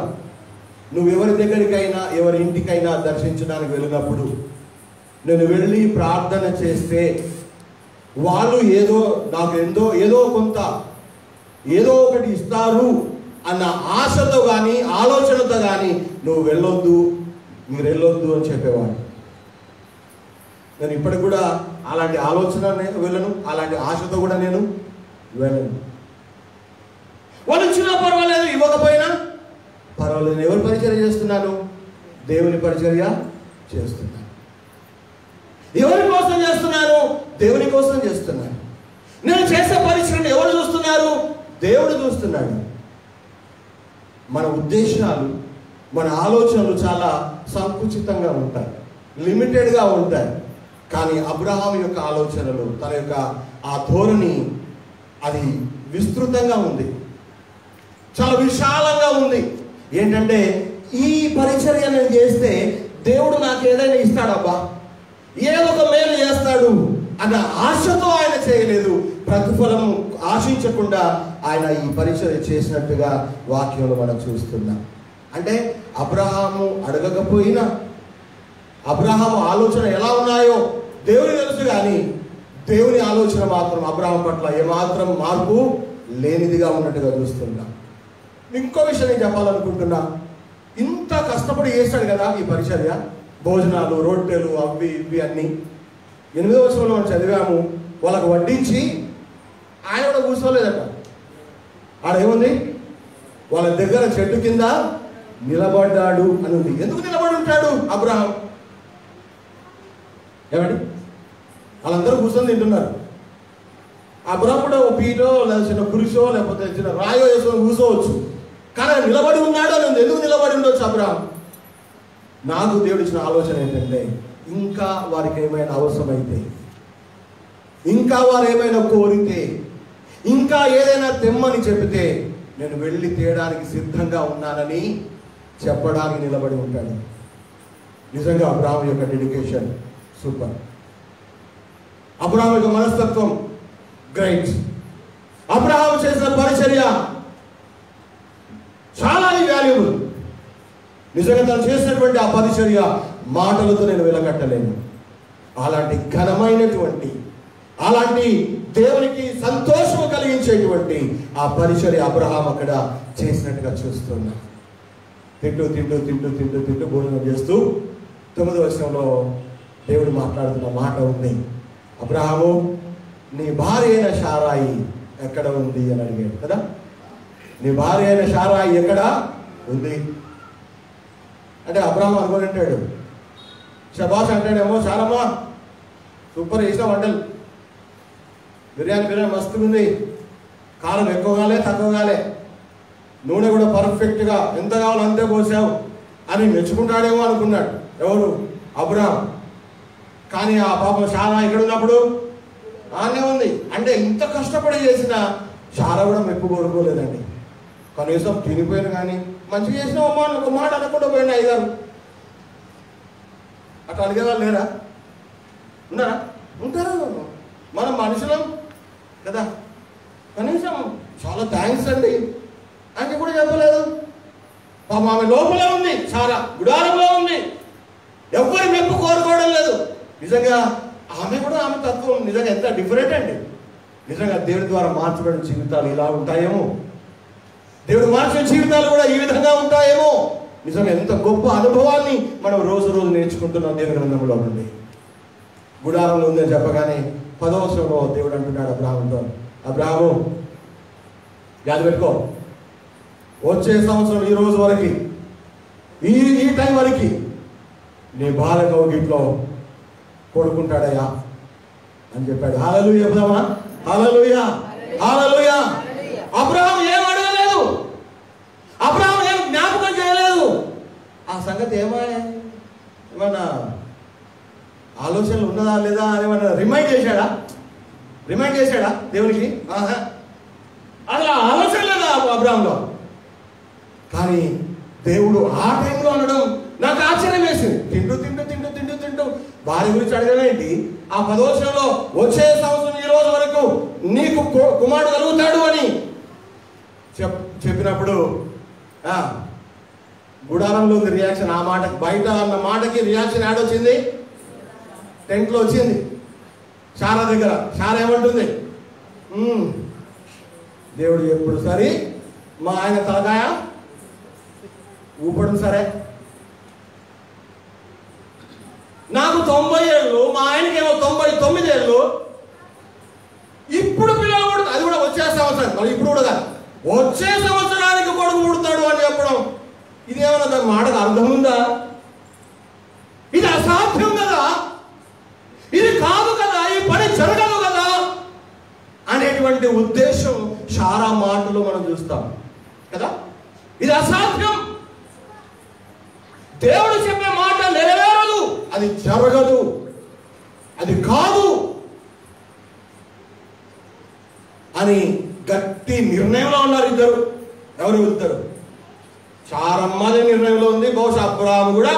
నువ్వు ఎవరి దగ్గరికైనా, ఎవరి ఇంటికైనా దర్శించడానికి వెళ్ళినప్పుడు నేను వెళ్ళి ప్రార్థన చేస్తే వాళ్ళు ఏదో కొంత ఏదో ఒకటి ఇస్తారు అన్న ఆశతో కానీ, ఆలోచనతో కానీ నువ్వు మీరు వెళ్ళొద్దు అని చెప్పేవాడు. నేను ఇప్పటికి కూడా అలాంటి ఆలోచన వెళ్ళను, అలాంటి ఆశతో కూడా నేను వెళ్ళను. వాళ్ళు ఇచ్చినా పర్వాలేదు, ఇవ్వకపోయినా పర్వాలేదు. ఎవరి పరిచర్య చేస్తున్నాను? దేవుని పరిచర్య చేస్తున్నాను. ఎవరి కోసం చేస్తున్నాను? దేవుని కోసం చేస్తున్నాను. నేను చేసే పరిచర్యను ఎవరు చూస్తున్నారు? దేవుడు చూస్తున్నాడు. మన ఉద్దేశాలు, మన ఆలోచనలు చాలా సంకుచితంగా ఉంటాయి, లిమిటెడ్గా ఉంటాయి. కానీ అబ్రహాం యొక్క ఆలోచనలు, తన యొక్క ఆ ధోరణి అది విస్తృతంగా ఉంది, చాలా విశాలంగా ఉంది. ఏంటంటే ఈ పరిచర్య నేను చేస్తే దేవుడు నాకు ఏదైనా ఇస్తాడబ్బా, ఏదో ఒక మేలు చేస్తాడు అన్న ఆశతో ఆయన చేయలేదు. ప్రతిఫలం ఆశించకుండా ఆయన ఈ పరిచర్య చేసినట్టుగా వాక్యంలో మనం చూస్తున్నాం. అంటే అబ్రహాము అడగకపోయినా, అబ్రహాము ఆలోచన ఎలా ఉన్నాయో దేవుని తెలుసు. కానీ దేవుని ఆలోచన మాత్రం అబ్రహాం పట్ల ఏమాత్రం మార్పు లేనిదిగా ఉన్నట్టుగా చూస్తున్నాం. ఇంకో విషయం నేను చెప్పాలనుకుంటున్నా. ఇంత కష్టపడి చేస్తాడు కదా ఈ పరిచర్య, భోజనాలు, రొట్టెలు, అవి ఇవి అన్నీ. 8వ వచనంలో మనం చదివాము, వాళ్ళకు వడ్డించి ఆయన కూడా కూర్చోలేదట. ఆడేముంది? వాళ్ళ దగ్గర చెట్టు కింద నిలబడ్డాడు అని ఉంది. ఎందుకు నిలబడి ఉంటాడు అబ్రహాం? ఏమండి, వాళ్ళందరూ కూర్చొని తింటున్నారు. అబ్రహాం కూడా ఓ పీటో లేదా చిన్న కురిసో లేకపోతే చిన్న రాయో వేసుకొని కూర్చోవచ్చు. కానీ ఆయన నిలబడి ఉన్నాడు అని ఉంది. ఎందుకు నిలబడి ఉండొచ్చు అబ్రహాం? నాకు దేవుడు ఇచ్చిన ఆలోచన ఏంటంటే, ఇంకా వారికి ఏమైనా అవసరమైతే, ఇంకా వారు ఏమైనా కోరితే, ఇంకా ఏదైనా తెమ్మని చెబితే నేను వెళ్ళి తేయడానికి సిద్ధంగా ఉన్నానని చెప్పడానికి నిలబడి ఉంటాడు. నిజంగా అబ్రహాం యొక్క డెడికేషన్ సూపర్. అబ్రహాం యొక్క మనస్తత్వం గ్రేట్. అబ్రహాం చేసిన పరిచర్య చాలా వాల్యుబుల్. నిజంగా తను చేసినటువంటి ఆ పరిచర్య మాటలతో నేను వెలగట్టలేను. అలాంటి ఘనమైనటువంటి, అలాంటి దేవునికి సంతోషం కలిగించేటువంటి ఆ పరిచర్య అబ్రహాం అక్కడ చేసినట్టుగా చూస్తున్నా. తింటూ భోజనం చేస్తూ 9వ వచనంలో దేవుడు మాట్లాడుతున్న మాట ఉంది. అబ్రహాము, నీ భార్య అయిన శారాయి ఎక్కడ ఉంది అని అడిగాడు కదా. నీ భార్య అయిన శారాయి ఎక్కడ ఉంది అంటే అబ్రహాం అనుకుని శబాష్ అంటాడేమో, చాలమ్మా సూపర్ చేసిన వంటలు, బిర్యానీ మస్తుగా ఉంది, కారం ఎక్కువ కాలే తక్కువ కాలే, నూనె కూడా పర్ఫెక్ట్గా ఎంత కావాలో అంతే పోసావు అని మెచ్చుకుంటాడేమో అనుకున్నాడు ఎవరు? అబ్రహాం. కానీ ఆ పాపం శారా ఇక్కడ ఉన్నప్పుడు ఆనే ఉంది. అంటే ఇంత కష్టపడి చేసిన శారా కూడా మెప్పు కోరుకోలేదండి. కనీసం తినిపోయిన కానీ మంచిగా చేసిన అమ్మా ఒక మాట అనకుండా పోయిన అయ్యారు. అట్లా అడిగేవాళ్ళు లేరా? ఉన్నారా? ఉంటారు. మనం మనుషులం కదా. కనీసం చాలా థ్యాంక్స్ అండి అని కూడా చెప్పలేదు. పాపం ఆమె లోపలే ఉంది, చాలా గుడారంలో ఉంది, ఎవ్వరి మెప్పు కోరుకోవడం లేదు. నిజంగా ఆమె కూడా, ఆమె తత్వం నిజంగా ఎంత డిఫరెంట్ అండి. నిజంగా దేవుడి ద్వారా మార్చబడిన జీవితాలు ఇలా ఉంటాయేమో, దేవుడు మార్చిన జీవితాలు కూడా ఈ విధంగా ఉంటాయేమో. నిజంగా ఎంత గొప్ప అనుభవాన్ని మనం రోజు రోజు నేర్చుకుంటున్నాం దేవుని గ్రంథంలో నుండి. గుడారంలో ఉందని చెప్పగానే 10వ వచనంలో దేవుడు అంటున్నాడు అబ్రాహాముతో, అబ్రాహాము యాద పెట్టుకో, వచ్చే సంవత్సరం ఈ రోజు వరకు ఈ టైం వరకు నీ బాల కౌగిట్లో కొడుకుంటాడయ్యా అని చెప్పాడు. హల్లెలూయా చెప్దామా? హల్లెలూయా, హల్లెలూయా. అబ్రాహాము ఏం అడగలేదు, అబ్రాహాము ఏం జ్ఞాపకం చేయలేదు. ఆ సంగతి ఏమన్నా ఆలోచనలు ఉన్నదా లేదా అని ఏమన్నా రిమైండ్ చేశాడా దేవునికి? అసలు ఆలోచన లేదా అబ్రాహాంలో? కానీ దేవుడు ఆ టైంలో అనడం నాకు ఆశ్చర్యం వేసింది. తింటూ భార్య గురించి అడగలేంటి? ఆ 10వ వచనంలో వచ్చే సంవత్సరం ఈ రోజు వరకు నీకు కుమారుడు కలుగుతాడు అని చెప్పినప్పుడు గుడారంలో ఉంది రియాక్షన్. ఆ మాటకి, బయట అన్న మాటకి రియాక్షన్ యాడొచ్చింది? టెంట్లో వచ్చింది. శారా దగ్గర శారా ఏమంటుంది? దేవుడు ఎప్పుడు సరే మా ఆయన తలకాయ ఊపడం సరే, నాకు 90 ఏళ్ళు, మా ఆయనకేమో 99 ఏళ్ళు. ఇప్పుడు పిల్లలు కూడా, అది కూడా వచ్చే సంవత్సరం, మరి ఇప్పుడు కూడా కాదు, వచ్చే సంవత్సరానికి కొడుకు పుడతాడు అని చెప్పడం, ఇదేమన్నా దాని మాటకు అర్థం ఉందా? ఇది అసాధ్యం కదా, ఇది కాదు కదా, ఈ పని జరగదు కదా అనేటువంటి ఉద్దేశం శారా మాటలో మనం చూస్తాం కదా. ఇది అసాధ్యం, దేవుడు చెప్పే మాట నెరవేరదు, అది జరగదు, అది కాదు అని గట్టి నిర్ణయంలో ఉన్నారు ఇద్దరు. ఎవరు ఇద్దరు? శారమ్మ అదే నిర్ణయంలో ఉంది, బహుశా అబ్రాహాము కూడా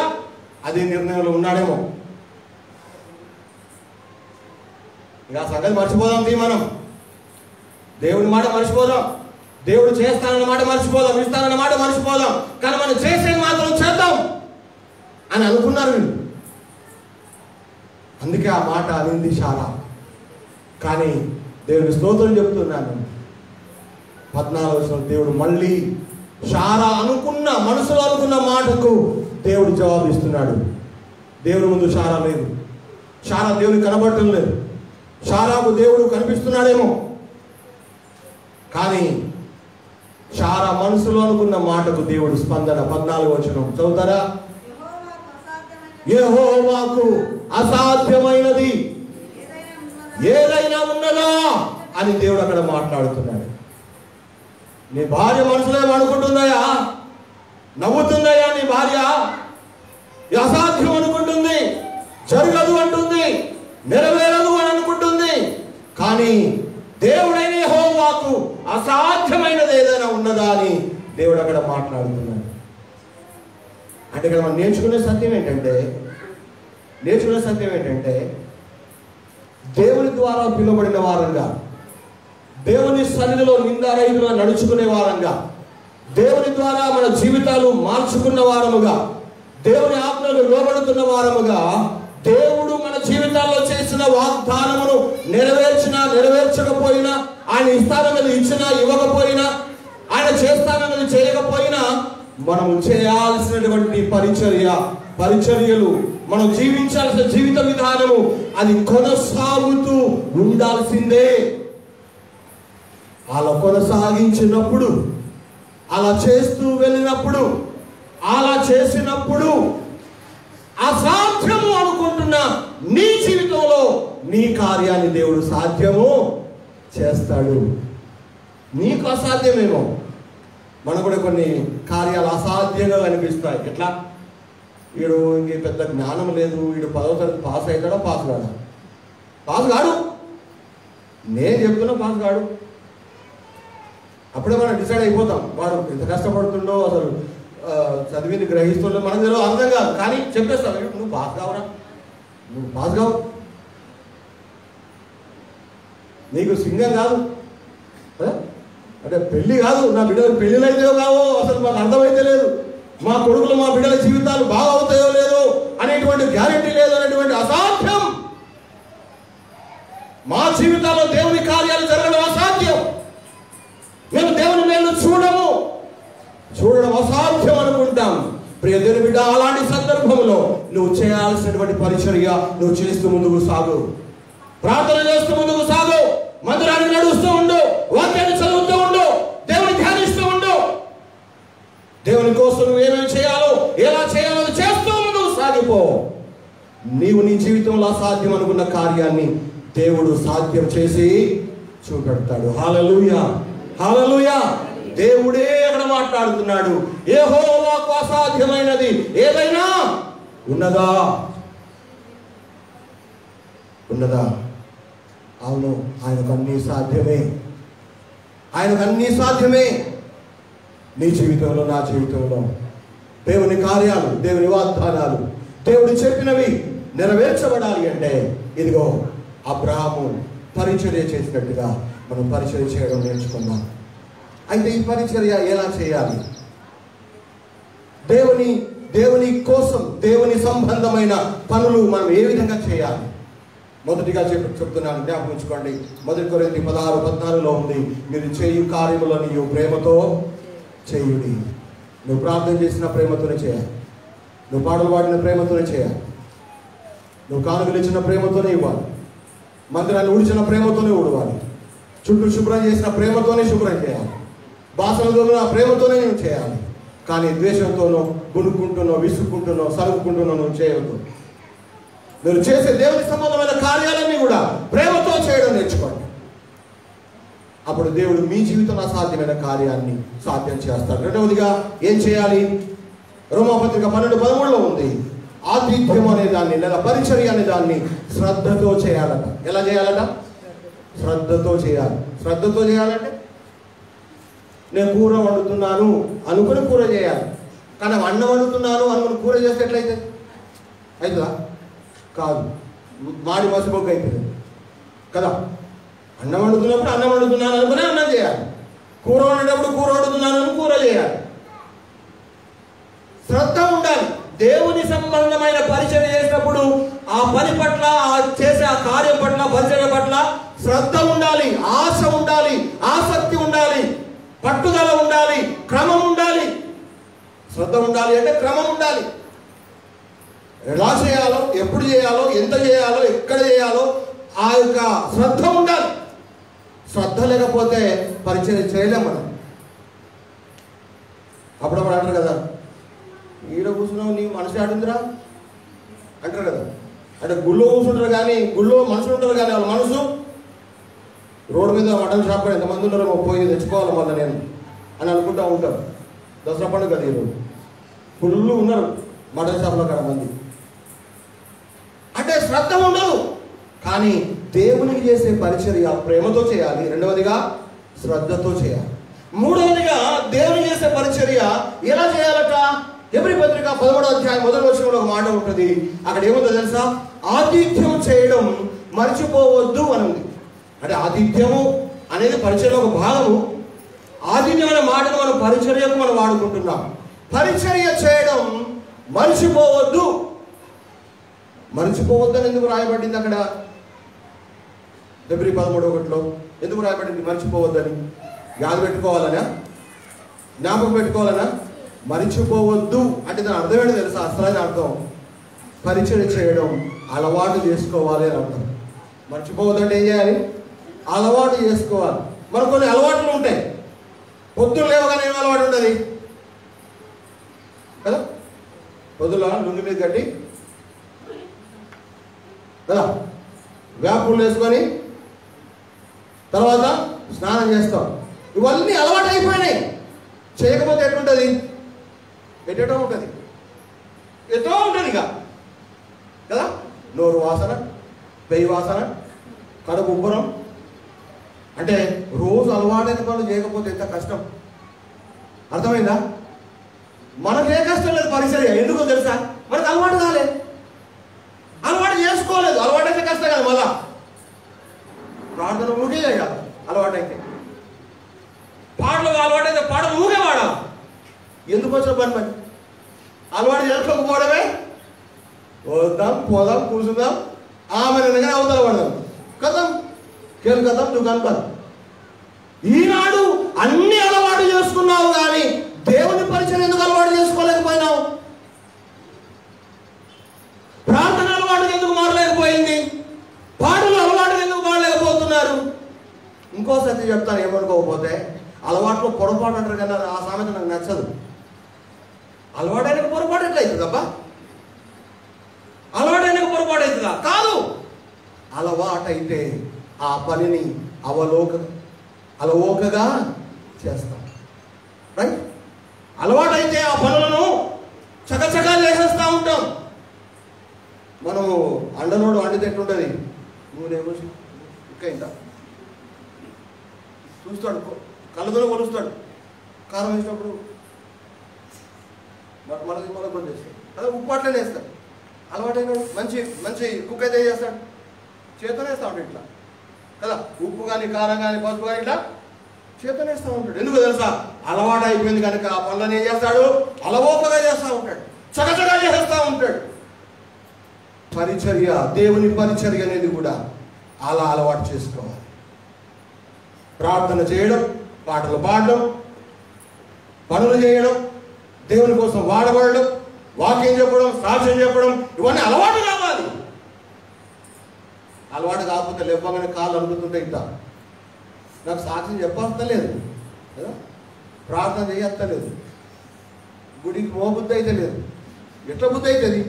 అదే నిర్ణయంలో ఉన్నాడేమో. ఇక ఆ సంగతి మర్చిపోదాం. మనం దేవుడి మాట మర్చిపోదాం, దేవుడు చేస్తానన్న మాట మర్చిపోదాం, ఇస్తానన్న మాట మర్చిపోదాం, కానీ మనం చేసేది మాత్రం చేద్దాం అని అనుకున్నారు వీళ్ళు. అందుకే ఆ మాట అనింది శారా. కానీ దేవుని స్తోత్రం చెప్తున్నాను, 14వ వచనం దేవుడు మళ్ళీ శారా అనుకున్న, మనసులో అనుకున్న మాటకు దేవుడు జవాబు ఇస్తున్నాడు. దేవుడి ముందు శారా లేదు, శారా దేవుని కనబడటం లేదు, శారాకు దేవుడు కనిపిస్తున్నాడేమో, కానీ శారా మనసులో అనుకున్న మాటకు దేవుడు స్పందన. 14వ వచనం చదువుతారా? యెహోవాకు అసాధ్యమైనది ఏదైనా ఉన్నదా అని దేవుడు అక్కడ మాట్లాడుతున్నాడు. నీ భార్య మనసులో అనుకుంటుందయా, నవ్వుతుందయా నీ భార్య, అసాధ్యం అనుకుంటుంది, జరగదు అంటుంది, నెరవేరదు అని అనుకుంటుంది. కానీ దేవుడైన యెహోవాకు అసాధ్యమైనది ఏదైనా ఉన్నదా అని దేవుడు అక్కడ మాట్లాడుతున్నాడు. అంటే ఇక్కడ మనం నేర్చుకునే సత్యం ఏంటంటే దేవుని ద్వారా పిలువబడిన వారంగా, దేవుని సన్నిధిలో నిందారహితులుగా నడుచుకునే వారంగా, దేవుని ద్వారా మన జీవితాలు మార్చుకున్న వారముగా, దేవుని ఆజ్ఞలు లోబడుతున్న వారముగా, దేవుడు మన జీవితాల్లో చేసిన వాగ్దానమును నెరవేర్చినా నెరవేర్చకపోయినా, ఆయన ఇస్తానన్నది ఇచ్చినా ఇవ్వకపోయినా, ఆయన చేస్తానన్నది చేయకపోయినా, మనము చేయాల్సినటువంటి పరిచర్యలు, మనం జీవించాల్సిన జీవిత విధానము అది కొనసాగుతూ ఉండాల్సిందే. అలా కొనసాగించినప్పుడు, అలా చేస్తూ వెళ్ళినప్పుడు, అలా చేసినప్పుడు అసాధ్యము అనుకుంటున్న నీ జీవితంలో నీ కార్యాన్ని దేవుడు సాధ్యము చేస్తాడు. నీకు అసాధ్యమేమో, మనకు కూడా కొన్ని కార్యాలు అసాధ్యంగా కనిపిస్తాయి. ఎట్లా? వీడు ఇంక పెద్ద జ్ఞానం లేదు, వీడు 10వ తరగతి పాస్ అవుతాడా? పాస్ కాడు. నేను చెప్తున్నా పాస్ కాడు. అప్పుడే మనం డిసైడ్ అయిపోతాం, వాడు ఎంత కష్టపడుతుండో, అసలు చదివింది గ్రహిస్తుండో మనకు తెలియదు, అర్థం కాదు. కానీ చెప్పేస్తాం, నువ్వు పాస్ కావురా, నువ్వు పాస్ కావు, నీకు సింగం కాదు, అంటే పెళ్లి కాదు, నా బిడ్డలకు పెళ్ళిళ్ళు అయితే కావో అసలు మాకు అర్థమైతే లేదు, మా కొడుకులు మా బిడ్డల జీవితాలు బాగా అవుతాయో లేదో అనేటువంటి గ్యారెంటీ లేదు, అనేటువంటి అసాధ్యం. మా జీవితాల్లో దేవుని కార్యాలు జరగడం ప్రియ దేవుని బిడ్డ, అలాంటి సందర్భంలో నువ్వు చేయాల్సినటువంటి పరిచర్య నువ్వు చేస్తూ ముందుకు సాగు. ప్రార్థన చేస్తూ ముందుకు సాగు. మందిరానికి నడుస్తూ ఉండు. వాక్యాన్ని చదువుతూ ఉండు. దేవుని ధ్యానిస్తూ ఉండు. దేవుని కోసం నువ్వు ఏమేమి చేయాలో, ఎలా చేయాలో చేస్తూ ముందుకు సాగిపో. నీవు నీ జీవితంలో అసాధ్యం అనుకున్న కార్యాన్ని దేవుడు సాధ్యం చేసి చూపెడతాడు. హల్లెలూయా, హల్లెలూయా. దేవుడే అక్కడ మాట్లాడుతున్నాడు. యెహోవాకు అసాధ్యమైనది ఏదైనా ఉన్నదా? ఉన్నదా? అవును, ఆయనకు అన్నీ సాధ్యమే. ఆయనకు అన్నీ సాధ్యమే. నీ జీవితంలో, నా జీవితంలో దేవుని కార్యాలు, దేవుని వాగ్దానాలు, దేవుడు చెప్పినవి నెరవేర్చబడాలి అంటే ఇదిగో అబ్రహాము పరిచర్య చేసినట్టుగా మనం పరిచర్య చేయడం నేర్చుకుందాం. అయితే ఈ పరిచర్య ఎలా చేయాలి? దేవుని కోసం, దేవుని సంబంధమైన పనులు మనం ఏ విధంగా చేయాలి? మొదటిగా చెప్తున్నాను, జ్ఞాపకం ఉంచుకోండి. 1 కొరింథీ 16:14 ఉంది, మీరు చేయు కార్యములను నీవు ప్రేమతో చేయుడి. నువ్వు ప్రార్థన చేసిన ప్రేమతోనే చేయాలి. నువ్వు పాటలు పాడిన ప్రేమతోనే చేయాలి. నువ్వు కానుకలు ఇచ్చిన ప్రేమతోనే ఇవ్వాలి. మందిరాన్ని ఊడ్చిన ప్రేమతోనే ఊడవాలి. చుట్టూ శుభ్రం చేసిన ప్రేమతోనే శుభ్రం చేయాలి. బాసనతో ఆ ప్రేమతోనే నువ్వు చేయాలి. కానీ ద్వేషంతోనో, గుణుక్కుంటున్నో, విసుక్కుంటున్నో, సరుక్కుంటున్నో నువ్వు చేయవద్దు. మీరు చేసే దేవుని సంబంధమైన కార్యాలన్నీ కూడా ప్రేమతో చేయడం నేర్చుకోండి. అప్పుడు దేవుడు మీ జీవితంలో అసాధ్యమైన కార్యాన్ని సాధ్యం చేస్తాడు. రెండవదిగా ఏం చేయాలి? రోమాపత్రిక 12:13 ఉంది, ఆతిథ్యం అనే దాన్ని లేదా పరిచర్య అనే దాన్ని శ్రద్ధతో చేయాలట. ఎలా చేయాలట? శ్రద్ధతో చేయాలి. శ్రద్ధతో చేయాలంటే నేను కూర వండుతున్నాను అనుకుని కూర చేయాలి. కానీ అన్నం వండుతున్నాను అనుకుని కూర చేస్తే ఎట్లయితే అవుతుందా? కాదు, మాడి మసిపోక అయిపోయింది కదా. అన్నం వండుతున్నప్పుడు అన్నం వండుతున్నాను అనుకుని అన్నం చేయాలి. కూర వండేటప్పుడు కూర వండుతున్నాను అని కూర చేయాలి. శ్రద్ధ ఉండాలి. దేవుని సంబంధమైన పరిచర్య చేసినప్పుడు ఆ పని పట్ల, ఆ చేసే ఆ కార్యం పట్ల, పరిచర్య పట్ల శ్రద్ధ ఉండాలి, ఆశ ఉండాలి, ఆసక్తి ఉండాలి, పట్టుదల ఉండాలి, క్రమం ఉండాలి. శ్రద్ధ ఉండాలి అంటే క్రమం ఉండాలి. ఎలా చేయాలో, ఎప్పుడు చేయాలో, ఎంత చేయాలో, ఎక్కడ చేయాలో ఆ యొక్క శ్రద్ధ ఉండాలి. శ్రద్ధ లేకపోతే పరిచర్య చేయలేం మనం. అప్పుడప్పుడు అంటారు కదా, ఈడ కూర్చున్నావు నీ మనసు ఆడిందిరా అంటారు కదా. అంటే గుళ్ళో కూర్చుంటారు కానీ, గుళ్ళో మనుషులు ఉంటారు కానీ వాళ్ళ మనసు రోడ్డు మీద మటన్ షాప్ కూడా ఎంతమంది ఉన్నారో పోయి తెచ్చుకోవాలి మళ్ళీ నేను అని అనుకుంటూ ఉంటారు. దసరా పండుగ కదా ఈరోజు ఫుల్ ఉన్నారు మటన్ షాప్లో కాడ మంది. అంటే శ్రద్ధ ఉండదు. కానీ దేవునికి చేసే పరిచర్య ప్రేమతో చేయాలి. రెండవదిగా శ్రద్ధతో చేయాలి. మూడవదిగా దేవునికి చేసే పరిచర్య ఎలా చేయాలట? హెబ్రీ పత్రిక 13:1 ఒక మాట ఉంటుంది. అక్కడ ఏముందో తెలుసా? ఆతిథ్యం చేయడం మర్చిపోవద్దు అని ఉంది. అంటే ఆతిథ్యము అనేది పరిచర్య ఒక భాగము. ఆతిథ్యం అనే మాటను మనం పరిచర్యకు మనం వాడుకుంటున్నాం. పరిచర్య చేయడం మర్చిపోవద్దు. మర్చిపోవద్దని ఎందుకు రాయబడింది అక్కడ? హెబ్రీ 13:1 ఎందుకు రాయబడింది మర్చిపోవద్దని? యాద పెట్టుకోవాలనా? జ్ఞాపకం పెట్టుకోవాలనా? మర్చిపోవద్దు అంటే దాని అర్థం ఏంటో తెలుసా? అసలైన అర్థం పరిచర్య చేయడం అలవాటు చేసుకోవాలి అని అర్థం. మర్చిపోవద్దు అంటే ఏం చేయాలి? అలవాటు చేసుకోవాలి. మరి కొన్ని అలవాట్లు ఉంటాయి. పొద్దున్న లేవగానే ఏం అలవాటు ఉంటుంది కదా? పొద్దున లుంగి మీద కట్టి కదా, వేపుళ్ళు వేసుకొని తర్వాత స్నానం చేస్తాం. ఇవన్నీ అలవాటు అయిపోయినాయి. చేయకపోతే ఎట్లుంటుంది? ఎటో ఉంటుంది, ఎటో ఉంటుంది ఇక కదా. నోరు వాసన, పెయ్యి వాసన, కడుపు ఉబ్బరం. అంటే రోజు అలవాటైన పనులు చేయకపోతే ఎంత కష్టం. అర్థమైందా? మనకే కష్టం లేదు పరిచర్య. ఎందుకో తెలుసా? మనకు అలవాటు కాలేదు, అలవాటు చేసుకోలేదు. అలవాటు అయితే కష్టం కదా. మళ్ళా ప్రార్థన ఊగే చేయాలి. అలవాటు అయితే పాటలు అలవాటు అయితే పాటలు ఊగే వాడాలి. ఎందుకు వచ్చిన పని మరి? అలవాటు చేసుకోకపోవడమే. వద్దాం, పోదాం, కూర్చుందాం, ఆమె నిన్నగానే అవతల పడదాం, కథం కేలు కథం నువ్వు కనపడు. ఈనాడు అన్ని అలవాటు చేసుకున్నావు కానీ దేవుని పరిచయం ఎందుకు అలవాటు చేసుకోలేకపోయినావు? ఇంకో సత్యం చెప్తాను, ఏమనుకోకపోతే. అలవాట్లో పొరపాటు అంటారు కానీ ఆ సామెత నాకు నచ్చదు. అలవాటైన పొరపాటు ఎట్లా అవుతుందబ్బా? అలవాటైన పొరపాటు అవుతుందా? కాదు. అలవాటైతే ఆ పనిని అలవోకగా చేస్తాం. రైట్? అలవాటైతే ఆ పనులను చకచకా చేసేస్తూ ఉంటాం. మనము అండనోడు వండితే ఎట్లుంటుంది? నూనెమో ఇంకా చూస్తాడు, కళ్ళతో కొలుస్తాడు. కారం వేసినప్పుడు మనకు కూడా చేస్తాడు. అదే ఉప్పు అట్లనే వేస్తాడు. అలవాటైన మంచి కుక్ అయితే చేస్తాడు, చేతనే వేస్తూ ఉంటాడు ఇట్లా కదా. ఉప్పు కానీ కారం కానీ పసుపు కానీ ఇట్లా చేతనే వేస్తూ ఉంటాడు. ఎందుకు తెలుసా? అలవాటు అయిపోయింది కనుక ఆ పనులను ఏం చేస్తాడు? అలవోకగా చేస్తూ ఉంటాడు, చకచకా చేస్తూ ఉంటాడు. పరిచర్య, దేవుని పరిచర్య అనేది కూడా అలా అలవాటు చేసుకోవాలి. ప్రార్థన చేయడం, పాటలు పాడడం, పనులు చేయడం, దేవుని కోసం వాడబడడం, వాక్యం చెప్పడం, సాక్ష్యం చెప్పడం, ఇవన్నీ అలవాటు కావాలి. అలవాటు కాకపోతే లేవగానే కాళ్ళు అనుకుంటుంటే ఇంత నాకు సాక్ష్యం చెప్పలేదు కదా, ప్రార్థన చేయలేదు, గుడికి బుద్ధి అయితే లేదు. ఎట్లా బుద్ధి అవుతుంది?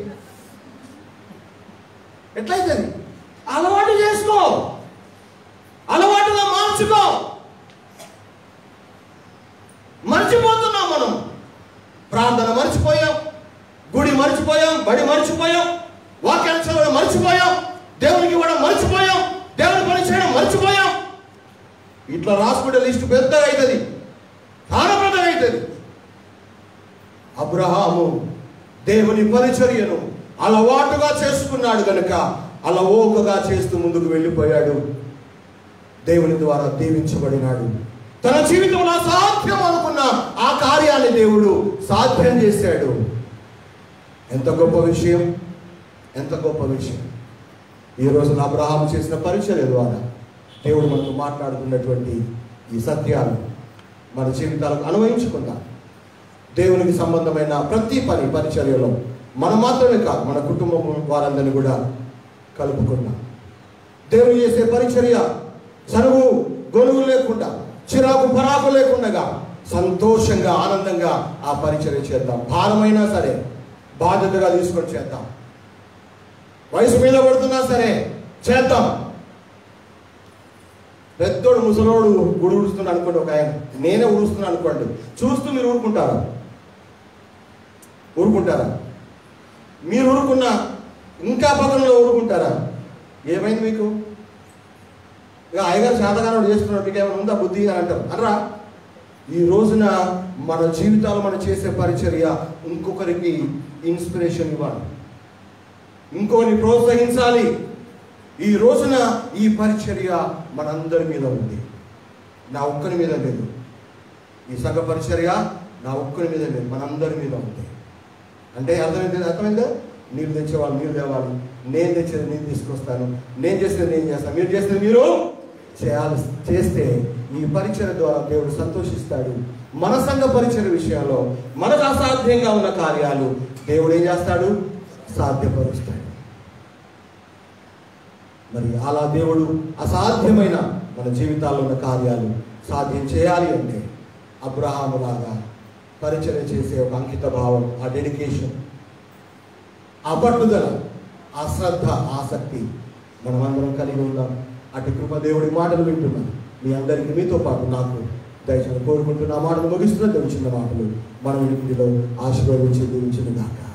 ఎట్లయితుంది? అలవాటు చేసుకో, అలవాటుగా మార్చుకో. మర్చిపోతున్నాం మనం. ప్రార్థన మర్చిపోయాం, గుడి మర్చిపోయాం, బడి మర్చిపోయాం, వాక్యాలు చదవడం మర్చిపోయాం, దేవునికి ఇవ్వడం మర్చిపోయాం, దేవుని పని చేయడం మర్చిపోయాం. ఇట్లా రాసుకుంటే లిస్టు పెద్దగా అవుతుంది, చాలా పెద్దగా అవుతుంది. అబ్రహాము దేవుని పరిచర్యను అలవాటుగా చేసుకున్నాడు కనుక అలవోకగా చేస్తూ ముందుకు వెళ్ళిపోయాడు. దేవుని ద్వారా దీవించబడినాడు. తన జీవితంలో అసాధ్యం అనుకున్న ఆ కార్యాన్ని దేవుడు సాధ్యం చేశాడు. ఎంత గొప్ప విషయం, ఎంత గొప్ప విషయం. ఈ రోజున అబ్రహాము చేసిన పరిచర్య ద్వారా దేవుడు మనతో మాట్లాడుతున్నటువంటి ఈ సత్యాలు మన జీవితాలకు అన్వయించుకుందాం. దేవునికి సంబంధమైన ప్రతి పరిచర్యలో మనం మాత్రమే కాదు, మన కుటుంబం వారందరినీ కూడా కలుపుకున్నాం. దేవుడు చేసే పరిచర్య చనువు గొలుగు లేకుండా, చిరాకు పరాకు లేకుండా సంతోషంగా, ఆనందంగా ఆ పరిచర్య చేద్దాం. భారమైనా సరే బాధ్యతగా తీసుకొని చేద్దాం. వయసు మీద పడుతున్నా సరే చేద్దాం. పెద్దోడు ముసలోడు గుడి ఉడుస్తున్నాడు అనుకోండి, ఒక ఆయన నేనే ఉడుస్తున్నాను అనుకోండి, చూస్తూ మీరు ఊరుకుంటారా? మీరు ఊరుకున్నా ఇంకా పక్కనలో ఊరుకుంటారా? ఏమైంది మీకు? ఇక అయ్యగారు శాతగానుడు చేస్తున్నాడు, మీకు ఏమైనా ఉందా బుద్ధి అని అంటారు. అనరా? ఈ రోజున మన జీవితాలు మనం చేసే పరిచర్య ఇంకొకరికి ఇన్స్పిరేషన్ ఇవ్వాలి, ఇంకొకరిని ప్రోత్సహించాలి. ఈ రోజున ఈ పరిచర్య మనందరి మీద ఉంది, నా ఒక్కరి మీద లేదు. ఈ సంఘ పరిచర్య నా ఒక్కరి మీద లేదు, మనందరి మీద ఉంది. అంటే అర్థమైందా? నీళ్ళు తెచ్చేవాళ్ళు నీళ్ళు తేవాలి, నేను తెచ్చేది నేను తీసుకొస్తాను, నేను చేసేది నేను చేస్తాను, మీరు చేసేది మీరు చేస్తే ఈ పరిచర్య ద్వారా దేవుడు సంతోషిస్తాడు. మన సంఘ పరిచర్య విషయంలో మనకు అసాధ్యంగా ఉన్న కార్యాలు దేవుడు ఏం చేస్తాడు? సాధ్యపరుస్తాడు. మరి అలా దేవుడు అసాధ్యమైన మన జీవితాల్లో ఉన్న కార్యాలు సాధ్యం చేయాలి అంటే అబ్రహాము లాగా పరిచర్య చేసే ఒక అంకిత భావం, ఆ డెడికేషన్, ఆ పట్టుదల, ఆ శ్రద్ధ, ఆసక్తి మనమందరం కలిగి ఉందాం. అటు కృప దేవుడి మాటలు వింటున్నాం. మీ అందరికీ మీతో పాటు నాకు దయచేసి కోరుకుంటున్న ఆ మాటలు ముగిస్తున్న చిన్న మాటలు మనం ఇంటిలో ఆశీర్వదించి దీవించిన దాకా.